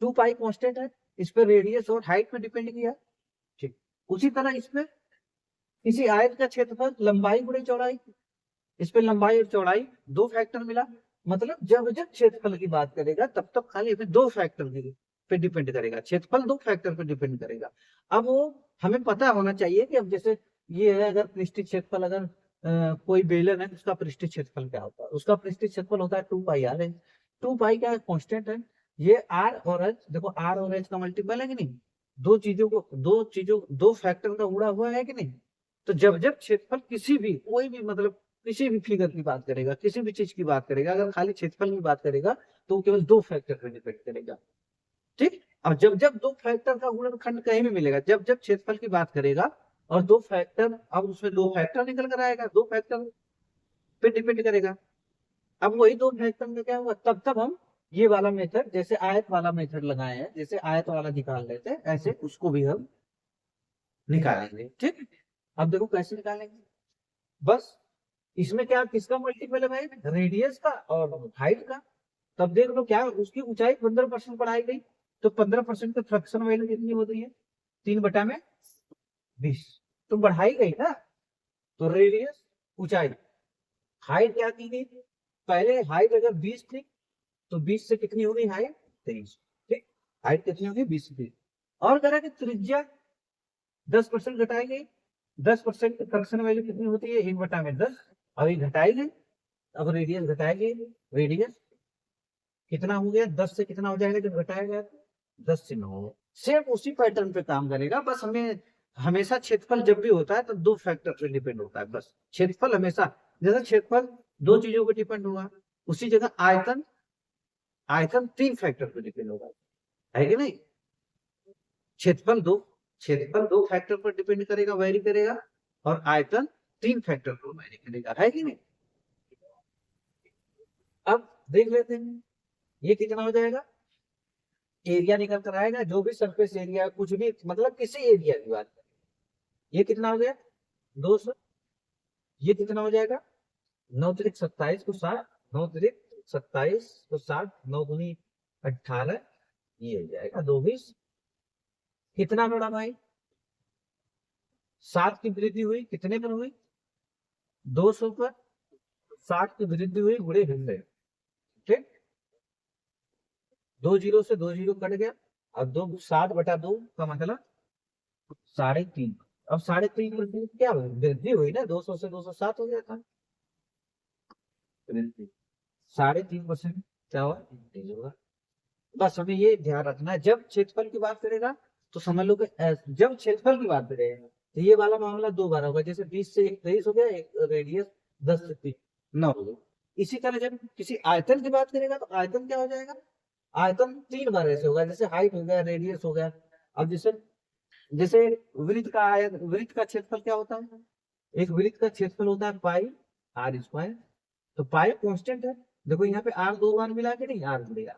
2π कांस्टेंट है, इस पे रेडियस और हाइट पे डिपेंड किया, ठीक। उसी तरह इसमें किसी आयत का क्षेत्रफल लंबाई गुणे चौड़ाई, इस पे लंबाई और चौड़ाई दो फैक्टर मिला, मतलब जब जब क्षेत्रफल की बात करेगा तब तब खाली हमें दो फैक्टर पे डिपेंड करेगा, क्षेत्रफल दो फैक्टर पे डिपेंड करेगा। अब वो हमें पता होना चाहिए कि अब जैसे ये है, अगर पृष्ठीय क्षेत्रफल, अगर कोई बेलन है उसका पृष्ठीय क्षेत्रफल क्या होता है, उसका पृष्ठीय क्षेत्रफल होता है 2 पाई r है। 2 पाई क्या कांस्टेंट है, ये आर और एच, देखो आर और एच का मल्टीपल है कि नहीं, दो फैक्टर का उड़ा हुआ है कि नहीं। तो जब जब क्षेत्रफल किसी भी, कोई भी मतलब किसी भी फिगर की बात करेगा, किसी भी चीज की बात करेगा, अगर खाली क्षेत्रफल की बात करेगा तो वो केवल दो फैक्टर पर डिपेंड करेगा। ठीक। अब जब जब दो फैक्टर का गुणनखंड कहीं भी मिलेगा, जब जब क्षेत्रफल की बात करेगा और दो फैक्टर, अब उसमें दो फैक्टर निकल कर आएगा, दो फैक्टर पे डिपेंड करेगा। अब वही दो फैक्टर में क्या हुआ, तब तब हम ये वाला मेथड, जैसे आयत वाला मेथड लगाए हैं, जैसे आयत वाला निकाल लेते हैं, ऐसे उसको भी हम निकालेंगे। ठीक। अब देखो कैसे निकालेंगे, बस इसमें क्या किसका मल्टीपल है भाई, रेडियस का और हाइट का। तब देख लो क्या उसकी ऊंचाई 15% बढ़ाई गई, तो 15% की फ्रैक्शन वैल्यू कितनी होती है, 3/20। तो बढ़ाई गई ना, तो रेडियस ऊंचाई, हाइट क्या की गई, पहले हाइट अगर 20 थी तो 20 से कितनी हो गई हाइट, 23। ठीक। हाइट कितनी होगी, 20 से 23। और कह रहा है कि त्रिज्या 10% घटाई गई, 10% की फ्रैक्शन वैल्यू कितनी होती है, 1/10। अभी घटाई गई, अब रेडियस घटाएगी, रेडियस कितना हो गया, 10 से कितना हो जाएगा जब घटाया गया, 10 से 9। सेम उसी पैटर्न पे काम करेगा, बस हमें हमेशा क्षेत्रफल जब भी होता है तो दो फैक्टर पे डिपेंड होता है, बस क्षेत्रफल हमेशा, जैसे क्षेत्रफल दो चीजों पे डिपेंड होगा, उसी जगह आयतन, आयतन तीन फैक्टर पे डिपेंड होगा, है कि नहीं। क्षेत्रफल दो, क्षेत्रफल दो फैक्टर पर डिपेंड करेगा, वेरी करेगा, और आयतन तीन फैक्टर पर वेरी करेगा, है कि नहीं। अब देख लेते हैं ये कितना हो जाएगा, एरिया निकल कर आएगा, जो भी सरफेस एरिया कुछ भी, मतलब किसी एरिया की बात करें, ये कितना हो गया 200, ये कितना हो जाएगा 9×27 को 60, 9×27 को 60, 9×18, ये हो जाएगा 220। कितना बड़ा भाई, 7 की वृद्धि हुई कितने पर हुई, 200 पर, 60 की वृद्धि हुई गुणे 100। ठीक। 2 जीरो से 2 जीरो कट गया, अब 7/2 का मतलब 3.5। अब 3.5 पर क्या हुई, वृद्धि हुई ना, 200 से 207 हो गया था, 3.5% क्या हुआ, इंक्रीज होगा। बस हमें ये ध्यान रखना है, जब क्षेत्रफल की बात करेगा तो समझ लो कि जब क्षेत्रफल की बात करेगा तो ये वाला मामला दो बार होगा, जैसे 20 से 23 हो गया, एक रेडियस 10 से 9 हो गया। इसी तरह जब किसी आयतन की बात करेगा तो आयतन क्या हो जाएगा, आयतन 3 बार ऐसे होगा, जैसे हाइट हो गया, रेडियस हो गया। अब जैसे जैसे वृत्त का क्षेत्रफल क्या होता है, एक वृत्त का क्षेत्रफल होता है पाई आर स्क्वायर, तो पाई कांस्टेंट है, देखो यहाँ पे आर 2 बार मिला के नहीं, आर मिलेगा,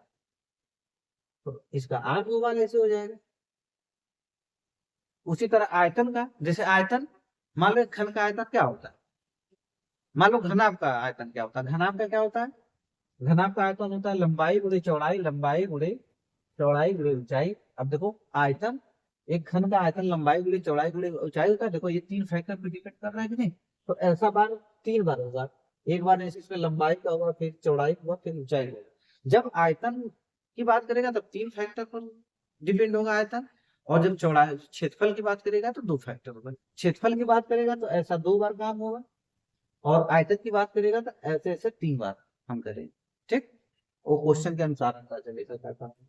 तो इसका आर 2 बार ऐसे हो जाएगा। उसी तरह आयतन का, जैसे आयतन, मान लो घन का आयतन क्या होता है, मान लो घनाभ का आयतन क्या होता है, घनाभ का क्या होता है, घनाभ का आयतन होता है लंबाई गुणे चौड़ाई, लंबाई गुणे चौड़ाई गुणे ऊंचाई। अब देखो आयतन, एक घन का आयतन लंबाई गुणे चौड़ाई गुणे ऊंचाई होता है, देखो ये तीन फैक्टर पे डिपेंड कर रहा है कि नहीं। तो ऐसा बार 3 बार होगा, एक बार ऐसे इसमें लंबाई का होगा, फिर चौड़ाई का होगा, फिर ऊंचाई का होगा। जब आयतन की बात करेगा तब तीन फैक्टर पर डिपेंड होगा आयतन, और जब चौड़ाई क्षेत्रफल की बात करेगा तो दो फैक्टर होगा। क्षेत्रफल की बात करेगा तो ऐसा 2 बार काम होगा, और आयतन की बात करेगा तो ऐसे ऐसे 3 बार हम करेंगे। ठीक। वो क्वेश्चन के अनुसार पता चलेगा क्या काम है।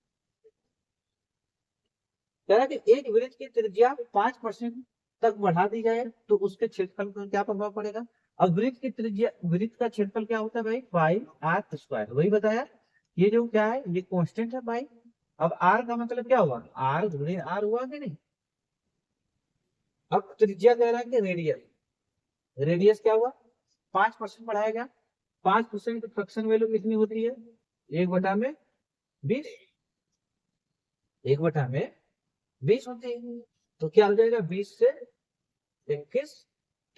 कह रहा है कि एक वृत्त की त्रिज्या 5% तक बढ़ा दी जाए तो उसके क्षेत्रफल पर क्या प्रभाव पड़ेगा। अब वृत्त की त्रिज्या, वृत्त का क्षेत्रफल क्या होता है भाई, पाई आर स्क्वायर, वही बताया, ये जो क्या है ये कांस्टेंट है पाई। अब आर का मतलब क्या हुआ, आर गुणे आर हुआ कि नहीं। अब त्रिज्या कह रहा है कि रेडियस, रेडियस क्या हुआ 5% बढ़ाया गया, 5% की फ्रैक्शन वैल्यू कितनी होती है, 1/20, 1/20 होती है। तो क्या हो जाएगा 20 से 21।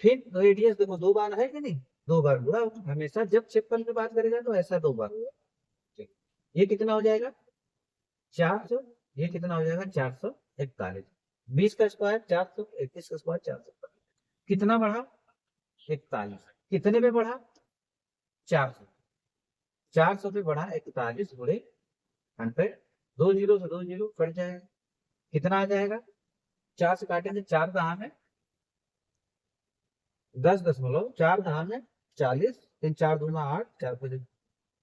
फिर रेडियस देखो 2 बार है कि नहीं, 2 बार बुरा होगा हमेशा, जब क्षेत्रफल की बात करेगा तो ऐसा 2 बार होगा। ठीक। ये कितना हो जाएगा 400, ये कितना हो जाएगा 441, 20 का स्क्वायर 400, 21 का स्क्वायर 400, कितना बढ़ा 41, कितने में बढ़ा 400 पे बढ़ा 41 गुणे 100, 2 जीरो से 2 जीरो कट जाएगा, कितना आ जाएगा? 4 से काटेंगे, 4 कहाँ में 10.4, 4 में 40, 3 4 दूना 8, 4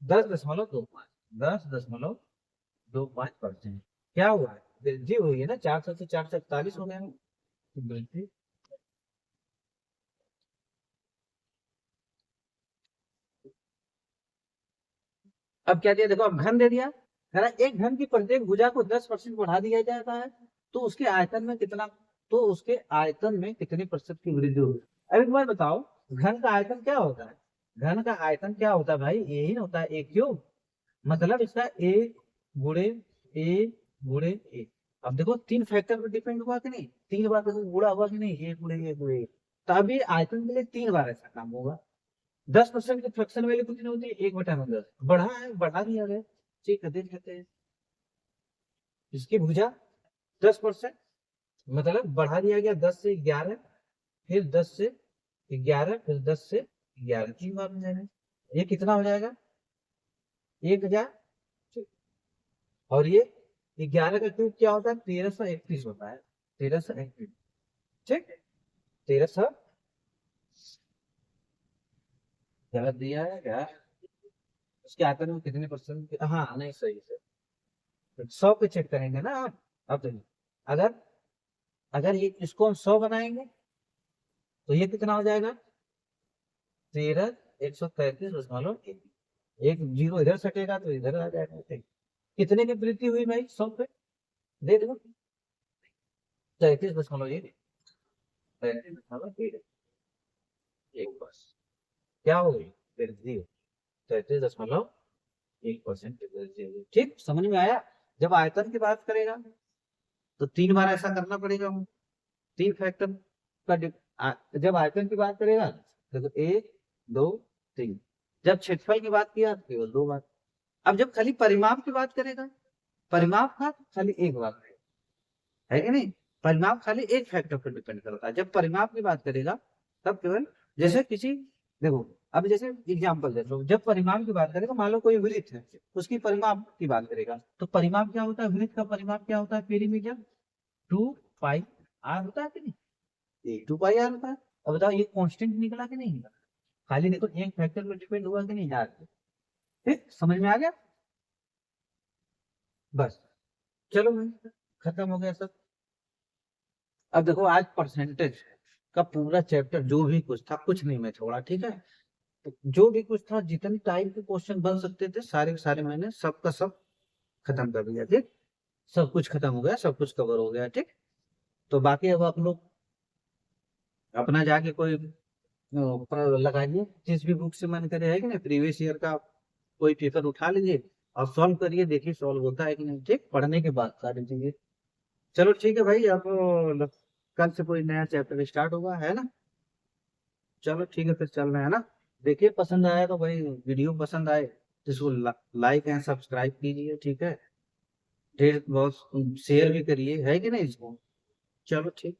10.25, 10.25%। क्या हुआ है? वृद्धि हुई है ना, 400 से 441 हो गया है, वृद्धि। अब क्या दिया देखो, अब घन दे दिया है ना, एक घन की प्रत्येक भुजा को 10% बढ़ा दिया जाता है, तो उसके आयतन में कितना, तो उसके आयतन में कितने प्रतिशत की वृद्धि होगी? अब एक बार बताओ, घन का आयतन क्या होता है? घन का आयतन क्या होता है भाई? यही ना होता है, ए क्यूब, मतलब इसका ए गुणे ए गुणे ए। अब देखो 3 फैक्टर पर डिपेंड हुआ कि नहीं, 3 बार देखो गुणा हुआ कि नहीं, ए गुणे ए गुणे ए। तभी आयतन के लिए 3 बार ऐसा काम होगा। 10% की फ्रैक्शन वैल्यू कितनी होती है? 1/10 बढ़ा है, बढ़ा दिया गया, ठीक है, देख लेते हैं। इसकी भुजा 10%, मतलब बढ़ा दिया गया 10 से 11, फिर 10 से 11, फिर 10 से 11, 3 बार हो जाएगा। ये कितना हो जाएगा? 1000। और ये 11 का क्यूब क्या होता है? 1331 होता है, 1331, ठीक, 1300 गलत दिया है क्या? उसके आयतन में कितने परसेंट? हाँ नहीं, सही से 100 पे चेक करेंगे ना आप। अब देखिए, अगर अगर ये इसको हम 100 बनाएंगे तो ये कितना हो जाएगा? 13,133.1, एक जीरो इधर सटेगा तो इधर आ जाएगा, ठीक। कितने की वृद्धि हुई भाई 100 पे? देख लो, 33.1, 33.1, बस क्या हो गई? वृद्धि 33.1% की वृद्धि हुई, ठीक, समझ में आया? जब आयतन की बात करेगा तो 3 बार ऐसा करना पड़ेगा, 3 फैक्टर का जब आयतन की बात करेगा तो 1 2 3, जब क्षेत्रफल की बात किया तो केवल 2 बार। अब जब खाली परिमाप की बात करेगा, परिमाप का खाली एक बार है कि नहीं, परिमाप खाली एक फैक्टर पर डिपेंड करता है। जब परिमाप की बात करेगा तब केवल, जैसे किसी, देखो अब जैसे एग्जांपल दे लो, जब परिमाप की बात करेगा, मान लो कोई वृत्त है, उसकी परिमाप की बात करेगा, तो परिमाप क्या होता है? वृत्त का परिमाप क्या होता है? पेरीमीटर 2πr होता है कि नहीं, 2πr होता है। अब बताओ ये कांस्टेंट निकला कि नहीं निकला? खाली देखो एक फैक्टर पर डिपेंड हुआ कि नहीं यार, ठीक, समझ में आ गया? बस, चलो भाई, खत्म हो गया सब। अब देखो आज परसेंटेज का पूरा चैप्टर जो भी कुछ था, कुछ नहीं मैं छोड़ा, ठीक है, तो जो भी कुछ था, जितने टाइप के क्वेश्चन बन सकते थे, सारे के सारे मैंने सबका सब खत्म कर दिया, ठीक, सब कुछ खत्म हो गया, सब कुछ कवर हो गया, ठीक। तो बाकी अब आप लोग अपना जाके कोई लगाइए, जिस भी बुक से मन करे, है कि नहीं, प्रीवियस ईयर का कोई पेपर उठा लीजिए और सॉल्व करिए, देखिए सॉल्व होता है कि नहीं, ठीक, पढ़ने के बाद सारी चीजें। चलो ठीक है भाई, अब कल से कोई नया चैप्टर स्टार्ट होगा, है ना? चलो ठीक है, फिर चल रहे हैं ना। देखिए पसंद आया तो भाई, वीडियो पसंद आए तो इसको लाइक एंड सब्सक्राइब कीजिए, ठीक है, ढेर बहुत शेयर भी करिए, है कि नहीं इसको। चलो ठीक।